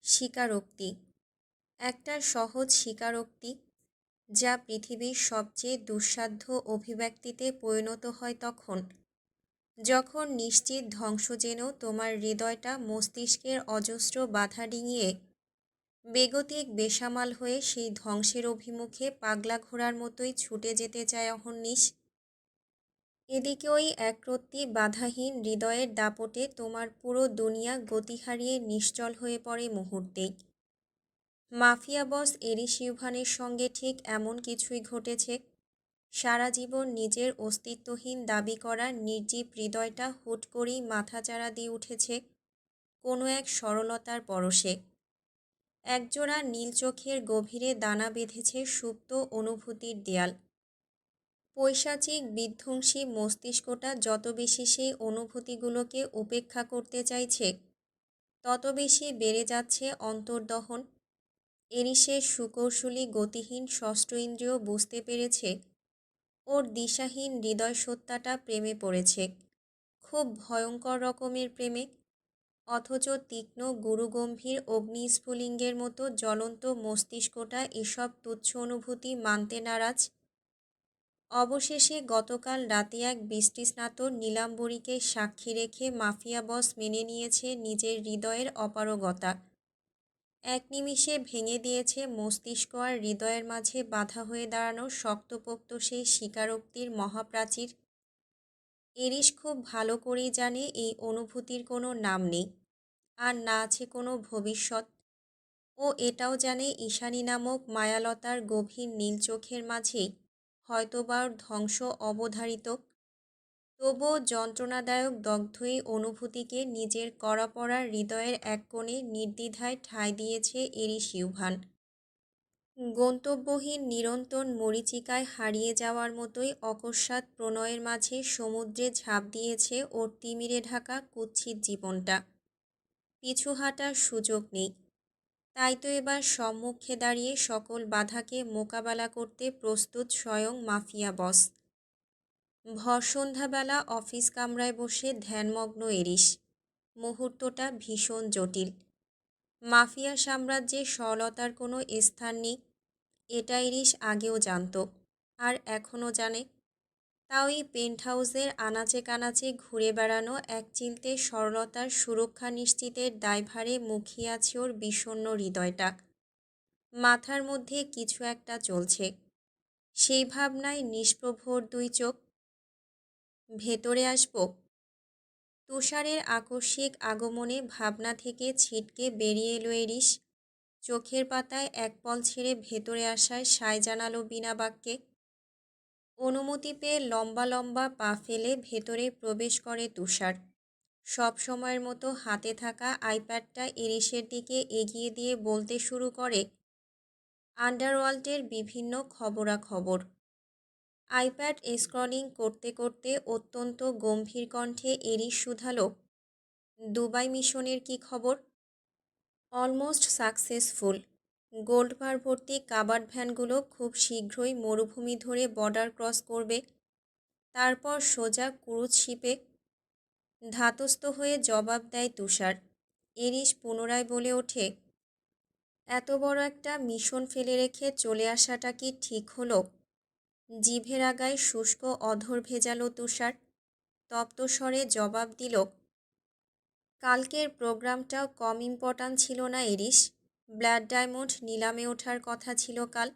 স্বীকারোক্তি। একটা সহজ স্বীকারোক্তি যা পৃথিবীর সবচেয়ে দুঃসাধ্য অভিব্যক্তিতে পরিণত হয় তখন যখন নিশ্চিত ধ্বংস যেন তোমার হৃদয়টা মস্তিষ্কের অজস্র বাধা ডিঙিয়ে বেগতিক বেসামাল হয়ে সেই ধ্বংসের অভিমুখে পাগলা ঘোড়ার মতোই ছুটে যেতে চায় অহর্নিশ। এদিকে ওই একরত্তি বাধাহীন হৃদয়ের দাপটে তোমার পুরো দুনিয়া গতি হারিয়ে নিশ্চল হয়ে পড়ে মুহূর্তেই। মাফিয়া বস এরিস ইউভানের সঙ্গে ঠিক এমন কিছুই ঘটেছে। সারা জীবন নিজের অস্তিত্বহীন দাবি করা নির্জীব হৃদয়টা হুট করেই মাথাচাড়া দিয়ে উঠেছে কোনো এক সরলতার পরশে। একজোড়া নীল চোখের গভীরে দানা বেঁধেছে সুপ্ত অনুভূতির দেয়াল। পৈশাচিক বিধ্বংসী মস্তিষ্কটা যত বেশি সেই অনুভূতিগুলোকে উপেক্ষা করতে চাইছে তত বেশি বেড়ে যাচ্ছে অন্তর্দহন। এরিসের সুকৌশলী গতিহীন ষষ্ঠ ইন্দ্রিয় বুঝতে পেরেছে ওর দিশাহীন হৃদয় সত্তাটা প্রেমে পড়েছে, খুব ভয়ঙ্কর রকমের প্রেমে। অথচ তীক্ষ্ণ গুরুগম্ভীর অগ্নিস্ফুলিঙ্গের মতো জ্বলন্ত মস্তিষ্কটা এসব তুচ্ছ অনুভূতি মানতে নারাজ। অবশেষে গতকাল রাতে এক বৃষ্টিস্নাত নীলাম্বরীকে সাক্ষী রেখে মাফিয়া বস মেনে নিয়েছে নিজের হৃদয়ের অপারগতা। এক নিমিষে ভেঙে দিয়েছে মস্তিষ্ক আর হৃদয়ের মাঝে বাধা হয়ে দাঁড়ানো শক্তপোক্ত সেই স্বীকারোক্তির মহাপ্রাচীর। এরিস খুব ভালো করেই জানে এই অনুভূতির কোনো নাম নেই, আর না আছে কোনো ভবিষ্যৎ। ও এটাও জানে ঈশানী নামক মায়ালতার গভীর নীল চোখের মাঝেই হয়তোবা ওর ধ্বংস অবধারিত। তবুও যন্ত্রণাদায়ক দগ্ধ এই অনুভূতিকে নিজের কড়া হৃদয়ের এক কোণে নির্দ্বিধায় ঠাঁই দিয়েছে এরিস ইউভান। গন্তব্যহীন নিরন্তর মরীচিকায় হারিয়ে যাওয়ার মতোই অকস্মাৎ প্রণয়ের মাঝে সমুদ্রে ঝাঁপ দিয়েছে ওর তিমিরে ঢাকা কুৎসিত জীবনটা। পিছু হাঁটার সুযোগ নেই, তাই তো এবার সম্মুখে দাঁড়িয়ে সকল বাধাকে মোকাবেলা করতে প্রস্তুত স্বয়ং মাফিয়া বস। ভর সন্ধ্যাবেলা অফিস কামরায় বসে ধ্যানমগ্ন এরিস। মুহূর্তটা ভীষণ জটিল। মাফিয়া সাম্রাজ্যে সরলতার কোনো স্থান নেই, এটা এরিস আগেও জানত, আর এখনও জানে। তাও এই পেন্ট হাউসের আনাচে কানাচে ঘুরে বেড়ানো একচিলতে সরলতার সুরক্ষা নিশ্চিতের দায়ভারে মুখিয়ে আছে ওর বিষণ্ণ হৃদয়টা। মাথার মধ্যে কিছু একটা চলছে, সেই ভাবনায় নিষ্প্রভর দুই চোখ। ভেতরে আসব। তুষারের আকস্মিক আগমনে ভাবনা থেকে ছিটকে বেরিয়ে এলো এরিস। চোখের পাতায় এক পল ছেড়ে ভেতরে আসায় সায় জানালো বিনা বাক্যে। অনুমতি পেয়ে লম্বা লম্বা পা ফেলে ভেতরে প্রবেশ করে তুষার। সব সময়ের মতো হাতে থাকা আইপ্যাডটা এরিসের দিকে এগিয়ে দিয়ে বলতে শুরু করে আন্ডারওয়ার্ল্ডের বিভিন্ন খবরাখবর। আইপ্যাড স্ক্রলিং করতে করতে অত্যন্ত গম্ভীর কণ্ঠে এরিস শুধালো, দুবাই মিশনের কি খবর? Almost successful. গোল্ডবার ভর্তি কাবার্ড ভ্যানগুলো খুব শীঘ্রই মরুভূমি ধরে বর্ডার ক্রস করবে, তারপর সোজা ক্রুজ শিপে। ধাতস্থ হয়ে জবাব দেয় তুষার। এরিস পুনরায় বলে ওঠে, এত বড় একটা মিশন ফেলে রেখে চলে আসাটা কি ঠিক হলো? জিভের আগায় শুষ্ক অধর ভেজালো তুষার। তপ্ত স্বরে জবাব দিল, কালকের প্রোগ্রামটাও কম ইম্পর্ট্যান্ট ছিল না এরিস। ব্লাড ডায়মন্ড নিলামে ওঠার কথা ছিল কাল,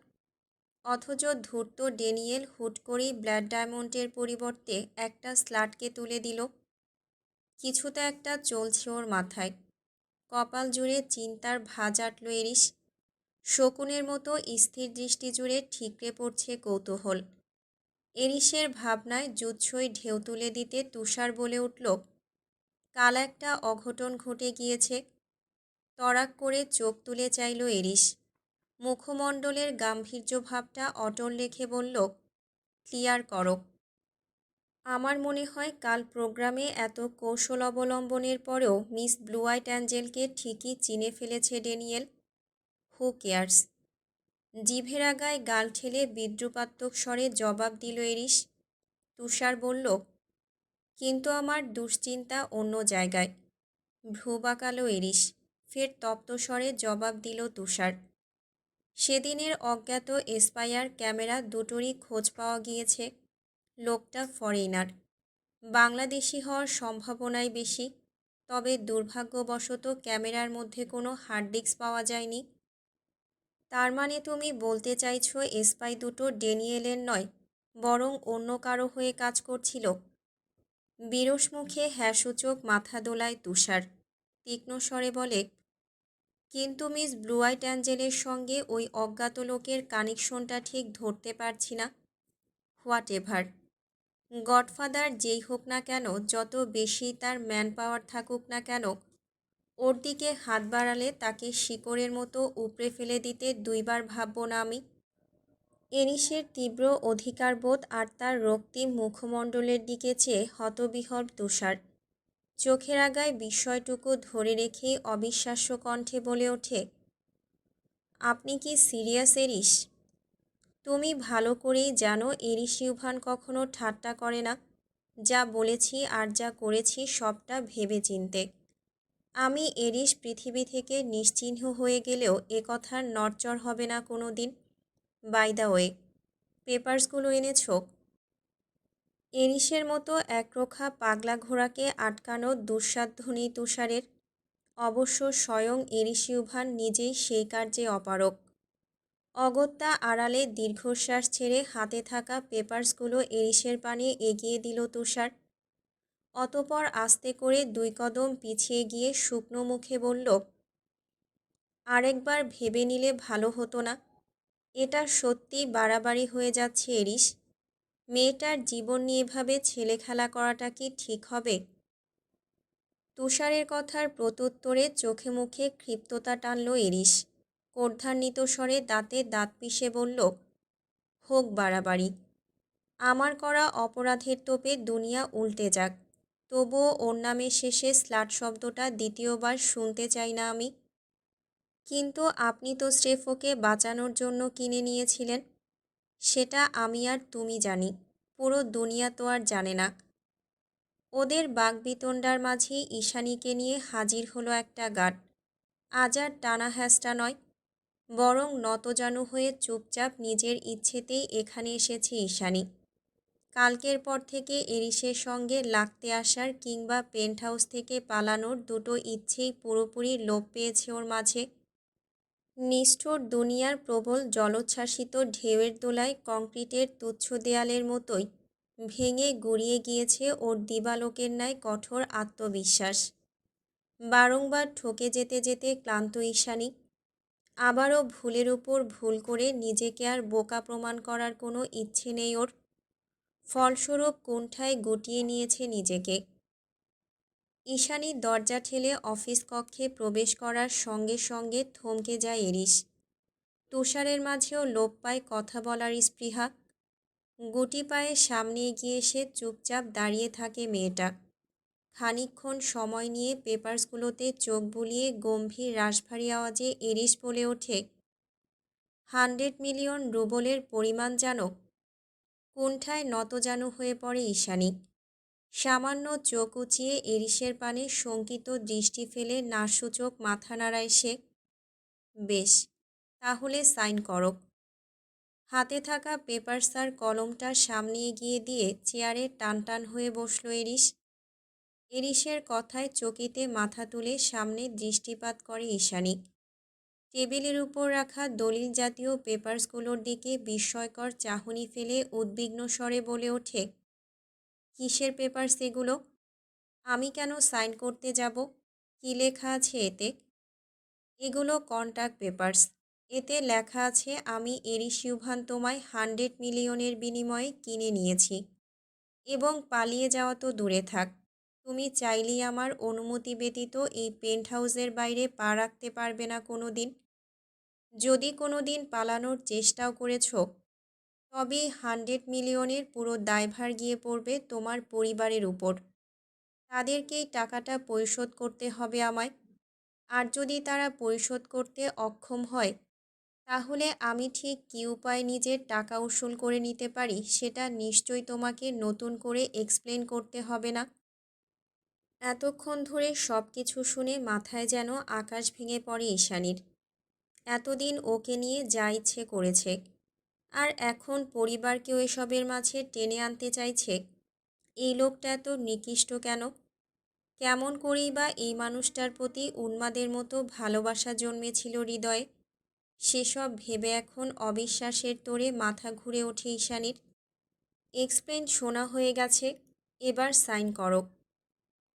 অথচ ধূর্ত ড্যানিয়েল হুট করেই ব্লাড ডায়মন্ডের পরিবর্তে একটা স্লাটকে তুলে দিল। কিছুতে একটা চলছে ওর মাথায়। কপাল জুড়ে চিন্তার ভাঁজ আটল এরিস। শকুনের মতো স্থির দৃষ্টি জুড়ে ঠিকরে পড়ছে কৌতূহল। এরিসের ভাবনায় জুৎসই ঢেউ তুলে দিতে তুষার বলে উঠল, কাল একটা অঘটন ঘটে গিয়েছে। তড়াক করে চোখ তুলে চাইল এরিস। মুখমণ্ডলের গাম্ভীর্য ভাবটা অটল রেখে বলল, ক্লিয়ার করো। আমার মনে হয় কাল প্রোগ্রামে এত কৌশল অবলম্বনের পরেও মিস ব্লু আইট অ্যাঞ্জেলকে ঠিকই চিনে ফেলেছে ড্যানিয়েল। Who cares? জিভের আগায় গাল ঠেলে বিদ্রুপাত্মক স্বরে জবাব দিল এরিস। তুষার বলল, কিন্তু আমার দুশ্চিন্তা অন্য জায়গায়। ভ্রু বাঁকালো এরিস। ফের তপ্ত স্বরে জবাব দিল তুষার। সেদিনের অজ্ঞাত এসপায়ার ক্যামেরা দুটোরই খোঁজ পাওয়া গিয়েছে। লোকটা ফরেনার, বাংলাদেশি হওয়ার সম্ভাবনাই বেশি। তবে দুর্ভাগ্যবশত ক্যামেরার মধ্যে কোনো হার্ড ডিস্ক পাওয়া যায়নি। তার মানে তুমি বলতে চাইছো এসপাই দুটো ড্যানিয়েলের নয়, বরং অন্য কারো হয়ে কাজ করছিল? বিরস মুখে হ্যাঁসূচক মাথা দোলায় তুষার। তীক্ষ্ণ স্বরে বলে, কিন্তু মিস ব্লু আইট অ্যাঞ্জেলের সঙ্গে ওই অজ্ঞাত লোকের কানেকশনটা ঠিক ধরতে পারছি না। হোয়াট এভার, গডফাদার যেই হোক না কেন, যত বেশি তার ম্যান পাওয়ার থাকুক না কেন, ওর দিকে হাত বাড়ালে তাকে শিকড়ের মতো উপড়ে ফেলে দিতে দুইবার ভাবব না আমি। এরিসের তীব্র অধিকারবোধ আর তার রক্তিম মুখমণ্ডলের দিকে চেয়ে হতবিহ্বল তুষার। চোখের আগায় বিস্ময়টুকু ধরে রেখেই অবিশ্বাস্য কণ্ঠে বলে ওঠে, আপনি কি সিরিয়াস এরিস? তুমি ভালো করেই জানো এরিস ইউভান কখনো ঠাট্টা করে না। যা বলেছি আর যা করেছি সবটা ভেবে চিনতে। আমি এরিস পৃথিবী থেকে নিশ্চিহ্ন হয়ে গেলেও এ কথার নড়চড় হবে না কোনো দিন। বাই দ্য ওয়ে, পেপারসগুলো এনেছো? এরিসের মতো একরোখা পাগলা ঘোড়াকে আটকানো দুঃসাধ্য নেই তুষারের। অবশ্য স্বয়ং এরিস ইউভান নিজেই সেই কার্যে অপারগ। অগত্যা আড়ালে দীর্ঘশ্বাস ছেড়ে হাতে থাকা পেপারসগুলো এরিসের পানে এগিয়ে দিল তুষার। অতপর আস্তে করে 2 কদম পিছিয়ে গিয়ে শুকনো মুখে বলল, আরেকবার ভেবে নিলে ভালো হতো না? এটা সত্যি বাড়াবাড়ি হয়ে যাচ্ছে এরিস। মেয়েটার জীবন নিয়ে এভাবে ছেলেখেলা করাটা কি ঠিক হবে? তুষারের কথার প্রত্যুত্তরে চোখে মুখে ক্ষিপ্ততা টানল এরিস। কর্ধান্বিত স্বরে দাঁতে দাঁত পিষে বলল, হোক বাড়াবাড়ি। আমার করা অপরাধের তোপে দুনিয়া উল্টে যাক, তবুও ওর নামের শেষে স্লাট শব্দটা দ্বিতীয়বার শুনতে চাই না আমি। কিন্তু আপনি তো স্রেফ ওকে বাঁচানোর জন্য কিনে নিয়েছিলেন। সেটা আমি আর তুমি জানি, পুরো দুনিয়া তো আর জানে না। ওদের বাকবিতণ্ডার মাঝেই ঈশানীকে নিয়ে হাজির হলো একটা গার্ড। আজ আর টানা হ্যাসটা নয়, বরং নতজানু হয়ে চুপচাপ নিজের ইচ্ছেতেই এখানে এসেছে ঈশানী। কালকের পর থেকে এরিসের সঙ্গে লাগতে আসার কিংবা পেন্ট হাউস থেকে পালানোর দুটো ইচ্ছেই পুরোপুরি লোপ পেয়েছে ওর মাঝে। নিষ্ঠুর দুনিয়ার প্রবল জলোচ্ছ্বাসিত ঢেউয়ের দোলায় কংক্রিটের তুচ্ছ দেয়ালের মতোই ভেঙে গুড়িয়ে গিয়েছে ওর দিবালোকের ন্যায় কঠোর আত্মবিশ্বাস। বারংবার ঠকে যেতে যেতে ক্লান্ত ঈশানী। আবারও ভুলের উপর ভুল করে নিজেকে আর বোকা প্রমাণ করার কোনো ইচ্ছে নেই ওর। ফলস্বরূপ কুণ্ঠায় গুটিয়ে নিয়েছে নিজেকে। ঈশানী দরজা ঠেলে অফিস কক্ষে প্রবেশ করার সঙ্গে সঙ্গে থমকে যায় এরিস। তুষারের মাঝেও লোপ পায় কথা বলার স্পৃহা। গুটি পায়ে সামনে এগিয়ে এসে চুপচাপ দাঁড়িয়ে থাকে মেয়েটা। খানিকক্ষণ সময় নিয়ে পেপারসগুলোতে চোখ বুলিয়ে গম্ভীর রাশভারী আওয়াজে এরিস বলে ওঠে, 100 মিলিয়ন রুবলের পরিমাণ জানো? কুণ্ঠায় নতজানু হয়ে পড়ে ঈশানী। সামান্য চোখ উঁচিয়ে এরিসের পানে শঙ্কিত দৃষ্টি ফেলে নাসূচক মাথা নাড়ায় সে। বেশ, তাহলে সাইন করো। হাতে থাকা পেপারস আর কলমটা সামনে এগিয়ে দিয়ে চেয়ারে টানটান হয়ে বসল এরিস। এরিসের কথায় চকিতে মাথা তুলে সামনে দৃষ্টিপাত করে ঈশানী। টেবিলের উপর রাখা দলিল জাতীয় পেপারসগুলোর দিকে বিস্ময়কর চাহনি ফেলে উদ্বিগ্ন স্বরে বলে ওঠে, কিসের পেপারস এগুলো? আমি কেন সাইন করতে যাব? কি লেখা আছে এতে? এগুলো কন্ট্রাক্ট পেপারস। এতে লেখা আছে আমি এরিস ইউভান তোমায় 100 মিলিয়নের বিনিময়ে কিনে নিয়েছি। এবং পালিয়ে যাওয়া তো দূরে থাক, তুমি চাইলেই আমার অনুমতি ব্যতীত এই পেন্ট হাউসের বাইরে পা রাখতে পারবে না কোনো দিন। যদি কোনো দিন পালানোর চেষ্টাও করেছ, তবে 100 মিলিয়নের পুরো দায়ভার গিয়ে পড়বে তোমার পরিবারের উপর। তাদেরকেই টাকাটা পরিশোধ করতে হবে আমায়। আর যদি তারা পরিশোধ করতে অক্ষম হয়, তাহলে আমি ঠিক কী উপায়ে নিজের টাকা উসুল করে নিতে পারি সেটা নিশ্চয়ই তোমাকে নতুন করে এক্সপ্লেন করতে হবে না। এতক্ষণ ধরে সব কিছু শুনে মাথায় যেন আকাশ ভেঙে পড়ে ঈশানীর। এতদিন ওকে নিয়ে যা ইচ্ছে করেছে, আর এখন পরিবারকেও এসবের মাঝে টেনে আনতে চাইছে। এই লোকটা এত নিকৃষ্ট কেন? কেমন করেই বা এই মানুষটার প্রতি উন্মাদের মতো ভালোবাসা জন্মেছিল হৃদয়ে? সেসব ভেবে এখন অবিশ্বাসের তোড়ে মাথা ঘুরে ওঠে ঈশানীর। এক্সপ্লেন শোনা হয়ে গেছে, এবার সাইন করো।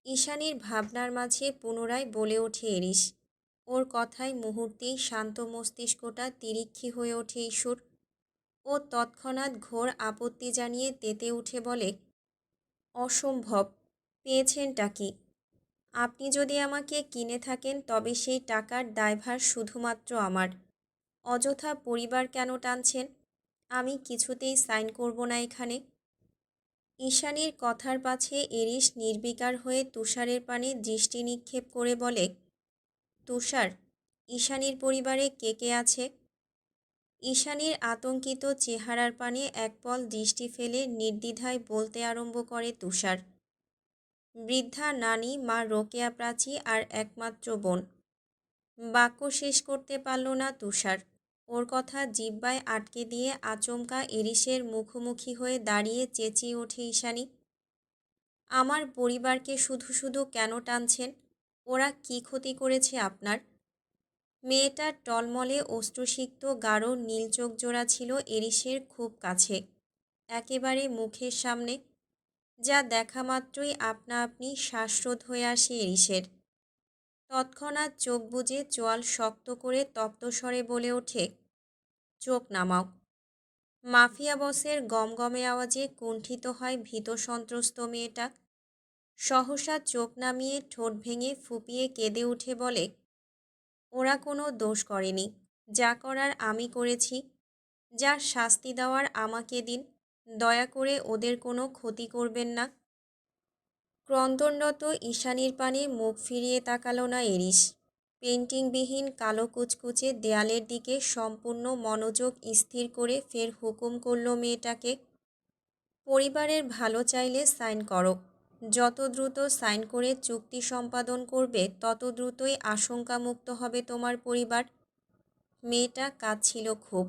ঈশানীর ভাবনার মাঝে পুনরায় বলে ওঠে এরিস। ওর কথায় মুহূর্তেই শান্ত মস্তিষ্কটা তিরিক্ষি হয়ে ওঠে ইস্যুর। ও তৎক্ষণাৎ ঘোর আপত্তি জানিয়ে তেতে উঠে বলে, অসম্ভব। পেয়েছেনটা কি? আপনি যদি আমাকে কিনে থাকেন তবে সেই টাকার দায়ভার শুধুমাত্র আমার। অযথা পরিবার কেন টানছেন? আমি কিছুতেই সাইন করব না এখানে। ঈশানীর কথার পাছে এরিস নির্বিকার হয়ে তুষারের পানে দৃষ্টি নিক্ষেপ করে বলে, তুষার, ঈশানীর পরিবারে কে কে আছে? ঈশানীর আতঙ্কিত চেহারার পানে একপল দৃষ্টি ফেলে নির্দ্বিধায় বলতে আরম্ভ করে তুষার। বৃদ্ধা নানি মা রোকেয়া প্রাচী আর একমাত্র বোন। বাক্য শেষ করতে পারল না তুষার। ওর কথা জিহ্বায় আটকে দিয়ে আচমকা এরিসের মুখোমুখি হয়ে দাঁড়িয়ে চেঁচিয়ে ওঠে ঈশানী, আমার পরিবারকে শুধু শুধু কেন টানছেন? ওরা কি ক্ষতি করেছে আপনার? মেয়েটার টলমলে অশ্রুসিক্ত গাঢ় নীল চোখ জোড়া ছিল এরিসের খুব কাছে, একেবারে মুখের সামনে, যা দেখা মাত্রই আপনা আপনি শ্বাসরোধ হয়ে আসে এরিসের। তৎক্ষণাৎ চোখ বুজে চোয়াল শক্ত করে তপ্তস্বরে বলে ওঠে, চোখ নামাও। মাফিয়া বসের গমগমে আওয়াজে কুণ্ঠিত হয় ভীত সন্ত্রস্ত মেয়েটা। সহসা চোখ নামিয়ে ঠোঁট ভেঙে ফুপিয়ে কেঁদে উঠে বলে, ওরা কোনো দোষ করেনি। যা করার আমি করেছি। যার শাস্তি দেওয়ার আমাকে দিন। দয়া করে ওদের কোনো ক্ষতি করবেন না। ক্রন্দনরত ঈশানীর পানে মুখ ফিরিয়ে তাকালো না এরিস। পেন্টিংবিহীন কালো কুচকুচে দেয়ালের দিকে সম্পূর্ণ মনোযোগ স্থির করে ফের হুকুম করল মেয়েটাকে, পরিবারের ভালো চাইলে সাইন করো। যত দ্রুত সাইন করে চুক্তি সম্পাদন করবে তত দ্রুতই আশঙ্কামুক্ত হবে তোমার পরিবার। মেয়েটা কাঁদছিল খুব।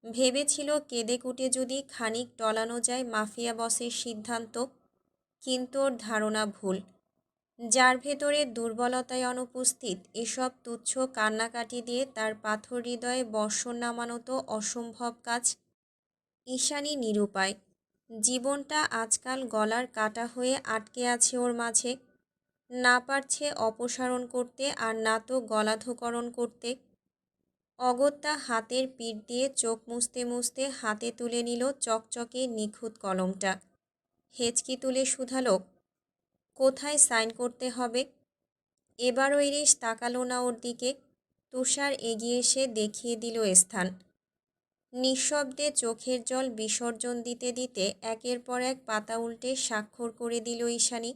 ভেবেছিল কেঁদে কুটে যদি খানিক টলানো যায় মাফিয়া বসের সিদ্ধান্ত, কিন্তু ওর ধারণা ভুল। যার ভেতরে দুর্বলতায় অনুপস্থিত এসব তুচ্ছ কান্নাকাটি দিয়ে তার পাথর হৃদয়ে বর্ষণ নামানো তো অসম্ভব কাজ। ঈশানী নিরুপায়। জীবনটা আজকাল গলার কাটা হয়ে আটকে আছে ওর মাঝে। না পারছে অপসারণ করতে আর না তো গলাধঃকরণ করতে। অগত্যা হাতের পিঠ দিয়ে চোখ মুছতে মুছতে হাতে তুলে নিল চকচকে নিখুঁত কলমটা। হেঁচকি তুলে শুধালো, কোথায় সাইন করতে হবে? এবারও ইরিশ তাকালো না ওর দিকে। তুষার এগিয়ে এসে দেখিয়ে দিল স্থান। নিঃশব্দে চোখের জল বিসর্জন দিতে দিতে একের পর এক পাতা উল্টে স্বাক্ষর করে দিল ঈশানী।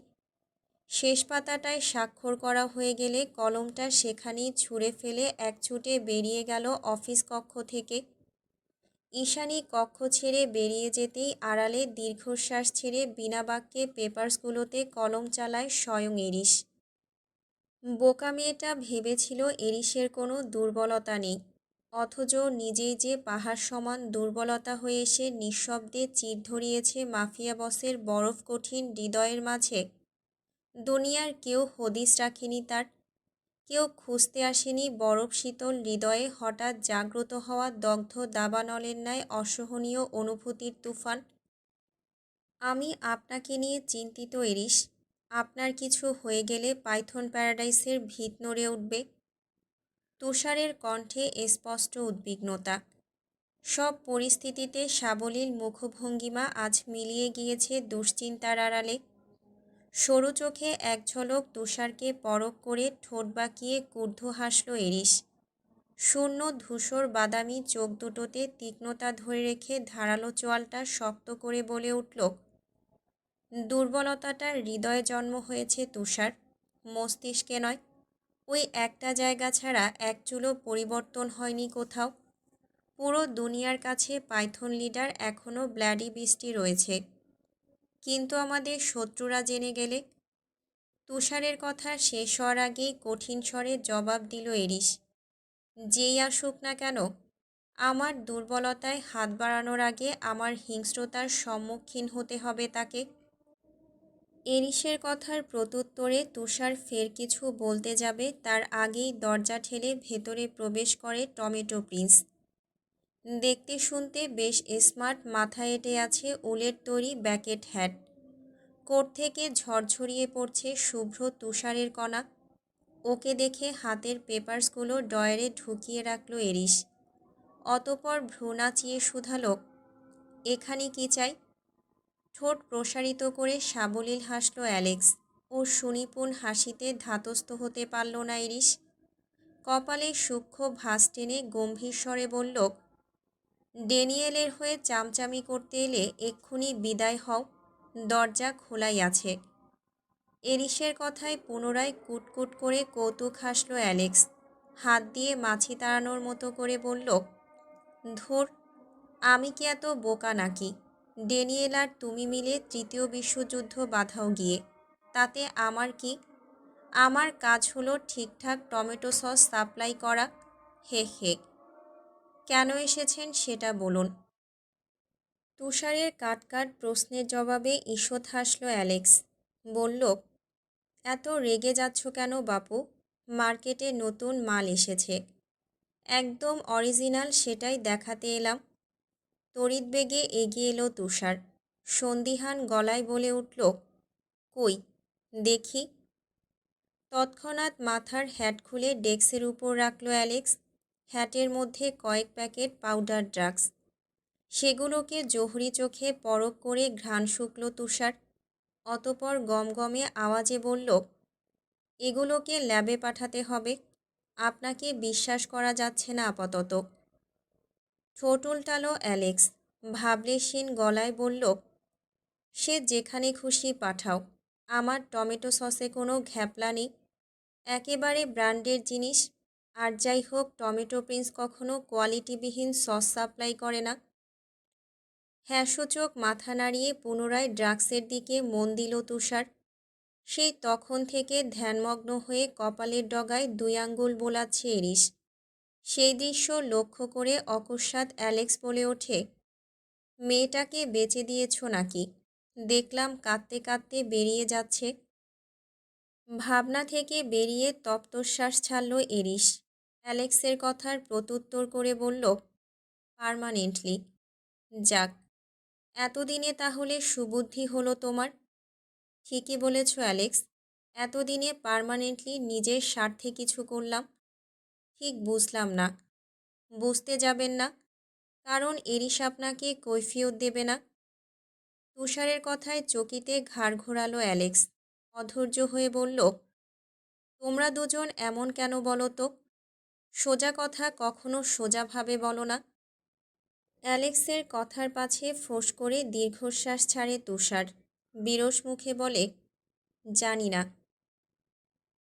শেষ পাতাটায় স্বাক্ষর করা হয়ে গেলে কলমটা সেখানেই ছুঁড়ে ফেলে এক ছুটে বেরিয়ে গেল অফিস কক্ষ থেকে। ঈশানী কক্ষ ছেড়ে বেরিয়ে যেতেই আড়ালে দীর্ঘশ্বাস ছেড়ে বিনা বাক্যে পেপারসগুলোতে কলম চালায় স্বয়ং এরিস। বোকা মেয়েটা ভেবেছিল এরিসের কোনো দুর্বলতা নেই, অথচ নিজেই যে পাহাড় সমান দুর্বলতা হয়ে এসে নিঃশব্দে চির ধরিয়েছে মাফিয়া বসের বরফ কঠিন হৃদয়ের মাঝে। দুনিয়ার কেউ হদিস রাখেনি তার, কেউ খুঁজতে আসেনি বরফ শীতল হৃদয়ে হঠাৎ জাগ্রত হওয়া দগ্ধ দাবানলের ন্যায় অসহনীয় অনুভূতির তুফান। আমি আপনাকে নিয়ে চিন্তিত এরিস। আপনার কিছু হয়ে গেলে পাইথন প্যারাডাইসের ভিত নড়ে উঠবে। তুষারের কণ্ঠে স্পষ্ট উদ্বিগ্নতা। সব পরিস্থিতিতে সাবলীল মুখভঙ্গিমা আজ মিলিয়ে গিয়েছে দুশ্চিন্তার আড়ালে। সরু চোখে এক ঝলক তুষারকে পরখ করে ঠোঁট বাঁকিয়ে ক্রুদ্ধ হাসল এরিস। শূন্য ধূসর বাদামি চোখ দুটোতে তীক্ষ্ণতা ধরে রেখে ধারালো চোয়ালটা শক্ত করে বলে উঠল, দুর্বলতাটার হৃদয়ে জন্ম হয়েছে তুষার, মস্তিষ্কে নয়। ওই একটা জায়গা ছাড়া এক চুলো পরিবর্তন হয়নি কোথাও। পুরো দুনিয়ার কাছে পাইথন লিডার এখনও ব্ল্যাডি বিস্টি রয়েছে, কিন্তু আমাদের শত্রুরা জেনে গেলে। তুষারের কথা শেষ হওয়ার আগেই কঠিন স্বরে জবাব দিল এরিস। যেই আসুক না কেন, আমার দুর্বলতায় হাত বাড়ানোর আগে আমার হিংস্রতার সম্মুখীন হতে হবে তাকে। এরিসের কথার প্রত্যুত্তরে তুষার ফের কিছু বলতে যাবে তার আগেই দরজা ঠেলে ভেতরে প্রবেশ করে টমেটো প্রিন্স। দেখতে শুনতে বেশ স্মার্ট, মাথায় এঁটে আছে উলের তৈরি ব্যাকেট হ্যাট। কোট থেকে ঝরঝরিয়ে পড়ছে শুভ্র তুষারের কণা। ওকে দেখে হাতের পেপারসগুলো ডয়ারে ঢুকিয়ে রাখল এরিস। অতপর ভ্রু নাচিয়ে শুধালো, এখানে কি চাই? ঠোঁট প্রসারিত করে সাবলীল হাসল অ্যালেক্স। ওর সুনিপুণ হাসিতে ধাতস্থ হতে পারল না এরিস। কপালে সূক্ষ্ম ভাঁজ টেনে গম্ভীর স্বরে বলল, ড্যানিয়েলের হয়ে চামচামি করতে এলে এক্ষুনি বিদায় হও, দরজা খোলাই আছে। এরিসের কথায় পুনরায় কুটকুট করে কৌতুক হাসল অ্যালেক্স। হাত দিয়ে মাছি তাড়ানোর মতো করে বলল, ধুর, আমি কি এত বোকা নাকি? ড্যানিয়েল আর তুমি মিলে তৃতীয় বিশ্বযুদ্ধ বাঁধাও গিয়ে, তাতে আমার কি? আমার কাজ হলো ঠিকঠাক টমেটো সস সাপ্লাই করা। হে হে। কেন এসেছেন সেটা বলুন। তুষারের কাট প্রশ্নের জবাবে ঈষৎ হাসল অ্যালেক্স। বলল, এত রেগে যাচ্ছ কেন বাপু? মার্কেটে নতুন মাল এসেছে, একদম অরিজিনাল, সেটাই দেখাতে এলাম। তড়িৎ বেগে এগিয়ে এলো তুষার। সন্দিহান গলায় বলে উঠল, কই দেখি। তৎক্ষণাৎ মাথার হ্যাট খুলে ডেস্কের উপর রাখল অ্যালেক্স। হ্যাটের মধ্যে কয়েক প্যাকেট পাউডার ড্রাগস। সেগুলোকে জহুরি চোখে পরখ করে ঘ্রাণ শুকল তুষার। অতপর গমগমে আওয়াজে বলল, এগুলোকে ল্যাবে পাঠাতে হবে, আপনাকে বিশ্বাস করা যাচ্ছে না আপাতত। ঠোঁট উল্টালো অ্যালেক্স। ভাবলেশীন গলায় বলল, সে যেখানে খুশি পাঠাও, আমার টমেটো সসে কোনো ঘ্যাপলা নেই, একেবারে ব্র্যান্ডের জিনিস। আর যাই হোক, টমেটো প্রিন্স কখনো কোয়ালিটিবিহীন সস সাপ্লাই করে না। হ্যাঁসূচক মাথা নাড়িয়ে পুনরায় ড্রাগসের দিকে মন দিল তুষার। সেই তখন থেকে ধ্যানমগ্ন হয়ে কপালের ডগায় 2 আঙ্গুল বোলাচ্ছে এরিস। সেই দৃশ্য লক্ষ্য করে অকস্মাৎ অ্যালেক্স বলে ওঠে, মেয়েটাকে বেচে দিয়েছ নাকি? দেখলাম কাঁদতে কাঁদতে বেরিয়ে যাচ্ছে। ভাবনা থেকে বেরিয়ে তপ্তশ্বাস ছাড়ল এরিস। অ্যালেক্সের কথার প্রত্যুত্তর করে বলল, পার্মানেন্টলি। যাক, এতদিনে তাহলে সুবুদ্ধি হলো তোমার। ঠিকই বলেছ অ্যালেক্স, এতদিনে পার্মানেন্টলি নিজের স্বার্থে কিছু করলাম। ঠিক বুঝলাম না। বুঝতে যাবেন না, কারণ এরিস আপনাকে কৈফিয়ত দেবে না। তুষারের কথায় চকিতে ঘাড় ঘোরালো অ্যালেক্স। অধৈর্য হয়ে বলল, তোমরা দুজন এমন কেন বলো তো? সোজা কথা কখনো সোজাভাবে বলো না। অ্যালেক্সের কথার পাছে ফোঁস করে দীর্ঘশ্বাস ছাড়ে তুষার। বিরস মুখে বলে, জানি না।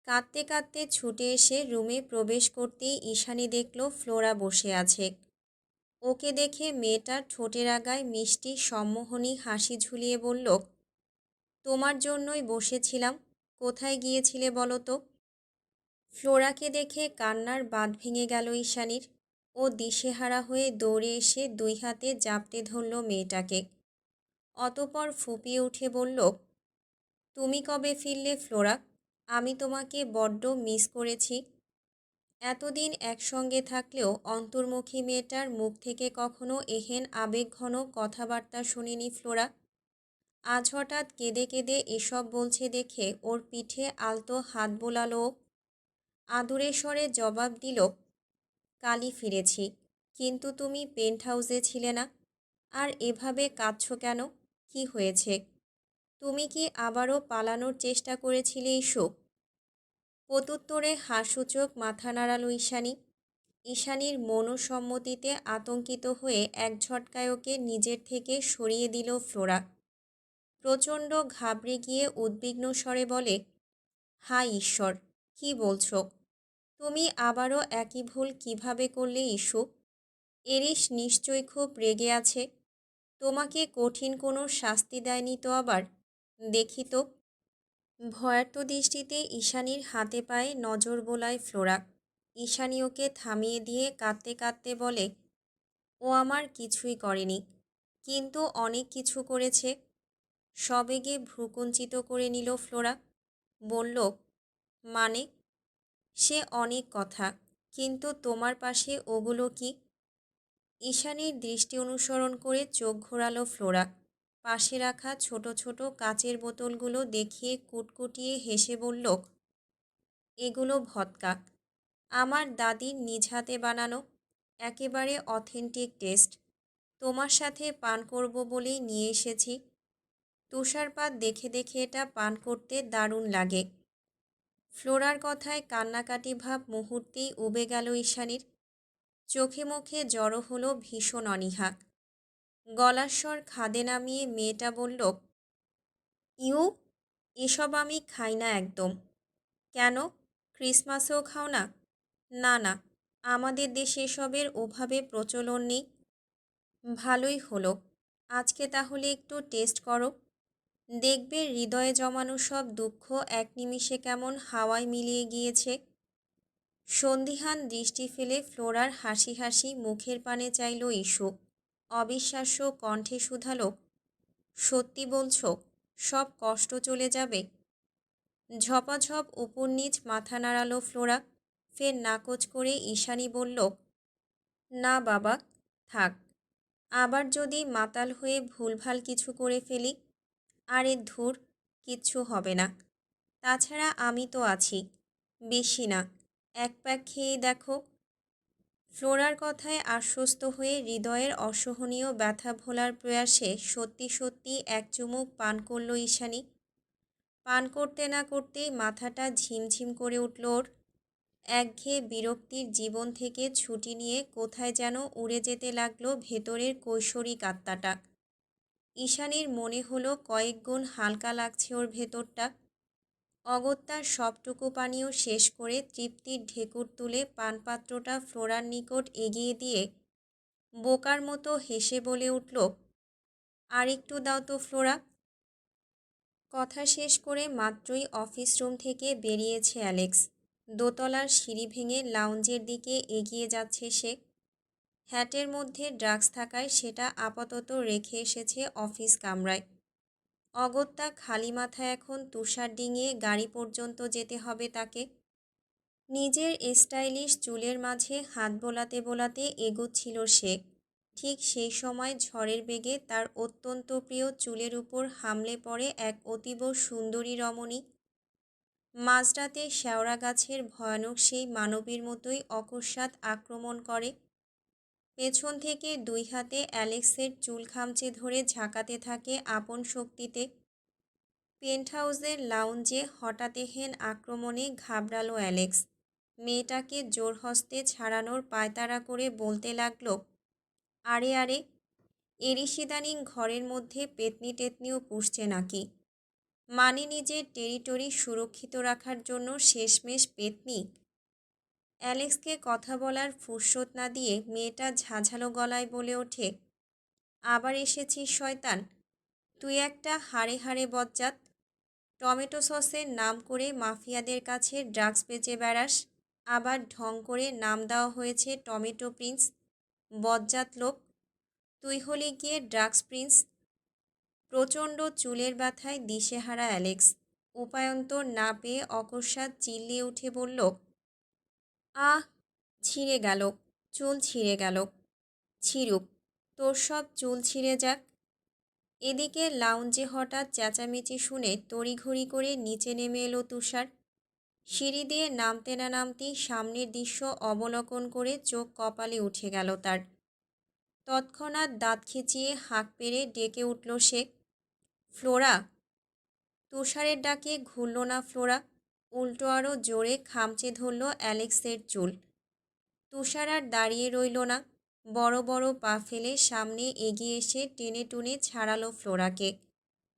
কাঁদতে কাঁদতে ছুটে এসে রুমে প্রবেশ করতেই ঈশানী দেখল ফ্লোরা বসে আছে। ওকে দেখে মেয়েটা ঠোঁটের আগায় মিষ্টি সম্মোহনী হাসি ঝুলিয়ে বলল, তোমার জন্যই বসেছিলাম, কোথায় গিয়েছিলে বলো তো? ফ্লোরাকে দেখে কান্নার বাঁধ ভেঙে গেল ঈশানীর। ও দিশেহারা হয়ে দৌড়ে এসে 2 হাতে জাপটে ধরল মেয়েটাকে। অতপর ফুঁপিয়ে উঠে বলল, তুমি কবে ফিরলে ফ্লোরা? আমি তোমাকে বড্ড মিস করেছি। এতদিন একসঙ্গে থাকলেও অন্তর্মুখী মেয়েটার মুখ থেকে কখনো এহেন আবেগঘন কথাবার্তা শুনিনি ফ্লোরা। আজ হঠাৎ কেঁদে কেঁদে এসব বলছে দেখে ওর পিঠে আলতো হাত বোলালো। আদুরে স্বরে জবাব দিল, কালই ফিরেছি, কিন্তু তুমি পেন্ট হাউসে ছিলে না। আর এভাবে কাঁদছ কেন? কি হয়েছে? তুমি কি আবারও পালানোর চেষ্টা করেছিলে ইস্যু? প্রত্যুত্তরে হাসূচক মাথা নাড়ালো ঈশানী। ঈশানীর মনোসম্মতিতে আতঙ্কিত হয়ে এক ঝটকায় ওকে নিজের থেকে সরিয়ে দিল ফ্লোরা। প্রচণ্ড ঘাবড়ে গিয়ে উদ্বিগ্ন স্বরে বলে, হায় ঈশ্বর, কি বলছো? তুমি আবারও একই ভুল কিভাবে করলে ইস্যু? এরিস নিশ্চয়ই খুব রেগে আছে। তোমাকে কঠিন কোনো শাস্তি দেয়নি তো আবার? দেখি তো। ভয়ার্ত দৃষ্টিতে ঈশানীর হাতে পায়ে নজর বোলায় ফ্লোরা। ঈশানী ওকে থামিয়ে দিয়ে কাঁদতে কাঁদতে বলে, ও আমার কিছুই করেনি, কিন্তু অনেক কিছু করেছে। সবেগে ভ্রুকুঞ্চিত করে নিল ফ্লোরা। বলল, মানে? সে অনেক কথা, কিন্তু তোমার পাশে ওগুলো কি? ঈশানীর দৃষ্টি অনুসরণ করে চোখ ঘোরালো ফ্লোরা। পাশে রাখা ছোট ছোট কাচের বোতলগুলো দেখিয়ে কুটকুটিয়ে হেসে বলল, এগুলো ভদকা, আমার দাদির নিজ হাতে বানানো, একেবারে অথেন্টিক টেস্ট। তোমার সাথে পান করব বলেই নিয়ে এসেছি। তুষারপাত দেখে দেখে এটা পান করতে দারুণ লাগে। ফ্লোরার কথায় কান্নাকাটি ভাব মুহূর্তেই উবে গেল ঈশানীর। চোখে মুখে জড়ো হলো ভীষণ অনীহা। গলার স্বর খাদে নামিয়ে মেয়েটা বলল, ইউ, এসব আমি খাই না একদম। কেন, ক্রিসমাসেও খাও না? না না, আমাদের দেশে এসবের ওভাবে প্রচলন নেই। ভালোই হলো, আজকে তাহলে একটু টেস্ট করো। দেখবে হৃদয়ে জমানো সব দুঃখ এক নিমিষে কেমন হাওয়ায় মিলিয়ে গিয়েছে। সন্দিহান দৃষ্টি ফেলে ফ্লোরার হাসি হাসি মুখের পানে চাইল ইস্যু। অবিশ্বাস্য কণ্ঠে শুধালো, সত্যি বলছো? সব কষ্ট চলে যাবে? ঝপাঝপ উপর নিচ মাথা নাড়ালো ফ্লোরা। ফের নাকচ করে ঈশানী বলল, না বাবা, থাক। আবার যদি মাতাল হয়ে ভুলভাল কিছু করে ফেলি? আরে ধুর, কিচ্ছু হবে না। তাছাড়া আমি তো আছি, বেশি না, এক প্যাক খেয়ে দেখো। ফ্লোরার কথায় আশ্বস্ত হয়ে হৃদয়ের অসহনীয় ব্যথা ভোলার প্রয়াসে সত্যি সত্যি এক চুমুক পান করল ঈশানী। পান করতে না করতেই মাথাটা ঝিমঝিম করে উঠল ওর। একঘেয়ে বিরক্তির জীবন থেকে ছুটি নিয়ে কোথায় যেন উড়ে যেতে লাগলো ভেতরের কৈশোরিক আত্মাটা। ঈশানীর মনে হলো কয়েক গুণ হালকা লাগছে ওর ভেতরটা। অগত্যার সবটুকু পানীয় শেষ করে তৃপ্তির ঢেকুর তুলে পানপাত্রটা ফ্লোরার নিকট এগিয়ে দিয়ে বোকার মতো হেসে বলে উঠল, আর একটু দাও তো ফ্লোরা। কথা শেষ করে মাত্রই অফিস রুম থেকে বেরিয়েছে অ্যালেক্স। দোতলার সিঁড়ি ভেঙে লাউঞ্জের দিকে এগিয়ে যাচ্ছে সে। হ্যাটের মধ্যে ড্রাগস থাকায় সেটা আপাতত রেখে এসেছে অফিস কামরায়। অগত্যা খালি মাথায় এখন তুষার ডিঙিয়ে গাড়ি পর্যন্ত যেতে হবে তাকে। নিজের স্টাইলিশ চুলের মাঝে হাত বোলাতে বোলাতে এগোচ্ছিল সে। ঠিক সেই সময় ঝড়ের বেগে তার অত্যন্ত প্রিয় চুলের উপর হামলে পড়ে এক অতীব সুন্দরী রমণী। মাঝরাতে শেওড়া গাছের ভয়ানক সেই মানবীর মতোই অকস্মাৎ আক্রমণ করে। পেছন থেকে দুই হাতে অ্যালেক্সের চুল খামচে ধরে ঝাঁকাতে থাকে আপন শক্তিতে। পেন্টহাউসের লাউঞ্জে হঠাৎ এহেন আক্রমণে ঘাবড়ালো অ্যালেক্স। মেয়েটাকে জোরহস্তে ছাড়ানোর পায়তারা করে বলতে লাগলো, আরে আরে, এরিসিদানিং ঘরের মধ্যে পেতনি টেতনিও পুষছে নাকি? মানে নিজের টেরিটরি সুরক্ষিত রাখার জন্য শেষমেশ পেতনি? অ্যালেক্সকে কথা বলার ফুরসত না দিয়ে মেয়েটা ঝাঝালো গলায় বলে ওঠে, আবার এসেছিস শয়তান, তুই একটা হাড়ে হাড়ে বজ্জাত। টমেটো সসের নাম করে মাফিয়াদের কাছে ড্রাগস বেচে বেড়াস, আবার ঢং করে নাম দেওয়া হয়েছে টমেটো প্রিন্স। বজ্জাত লোক, তুই হলি গিয়ে ড্রাগস প্রিন্স। প্রচণ্ড চুলের ব্যথায় দিশেহারা অ্যালেক্স উপায়ন্তর না পেয়ে অকস্মাৎ চিল্লিয়ে উঠে বলল, আহ, ছিঁড়ে গেল, চুল ছিঁড়ে গেল। ছিঁড়ুক, তোর সব চুল ছিঁড়ে যাক। এদিকে লাউঞ্জে হঠাৎ চেঁচামেচি শুনে তড়িঘড়ি করে নিচে নেমে এলো তুষার। সিঁড়ি দিয়ে নামতে না নামতেই সামনের দৃশ্য অবলোকন করে চোখ কপালে উঠে গেল তার। তৎক্ষণাৎ দাঁত খিচিয়ে হাঁক পেড়ে ডেকে উঠল সে, ফ্লোরা। তুষারের ডাকে ঘুরল না ফ্লোরা, উল্টো আরও জোরে খামচে ধরল অ্যালেক্সের চুল। তুষার আর দাঁড়িয়ে রইল না, বড় বড় পা ফেলে সামনে এগিয়ে এসে টেনে টুনে ছাড়ালো ফ্লোরাকে।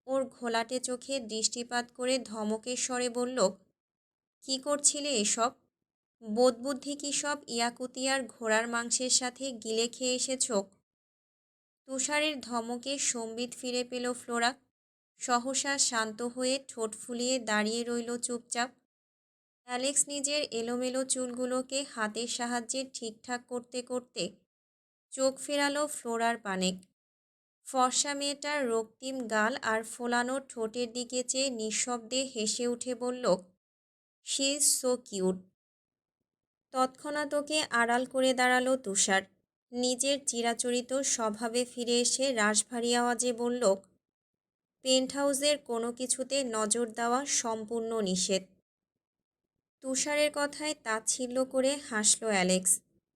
ওর ঘোলাটে চোখে দৃষ্টিপাত করে ধমকের স্বরে বলল, কি করছিলে এসব? বোধবুদ্ধি কি সব ইয়াকুতিয়ার ঘোড়ার মাংসের সাথে গিলে খেয়ে এসেছ? তুষারের ধমকে সম্বিত ফিরে পেল ফ্লোরা। সহসা শান্ত হয়ে ঠোঁট ফুলিয়ে দাঁড়িয়ে রইল চুপচাপ। অ্যালেক্স নিজের এলোমেলো চুলগুলোকে হাতের সাহায্যে ঠিকঠাক করতে করতে চোখ ফেরালো ফ্লোরার পানে। ফর্সা মেয়েটার রক্তিম গাল আর ফোলানো ঠোঁটের দিকে চেয়ে নিঃশব্দে হেসে উঠে বলল, শি ইজ সো কিউট। তৎক্ষণাৎ ওকে আড়াল করে দাঁড়ালো তুষার। নিজের চিরাচরিত স্বভাবে ফিরে এসে রাশভারী আওয়াজে বলল, পেন্টহাউসের কোনো কিছুতে নজর দেওয়া সম্পূর্ণ নিষেধ। তুষারের কথায় তাচ্ছিল্য করে হাসল অ্যালেক্স।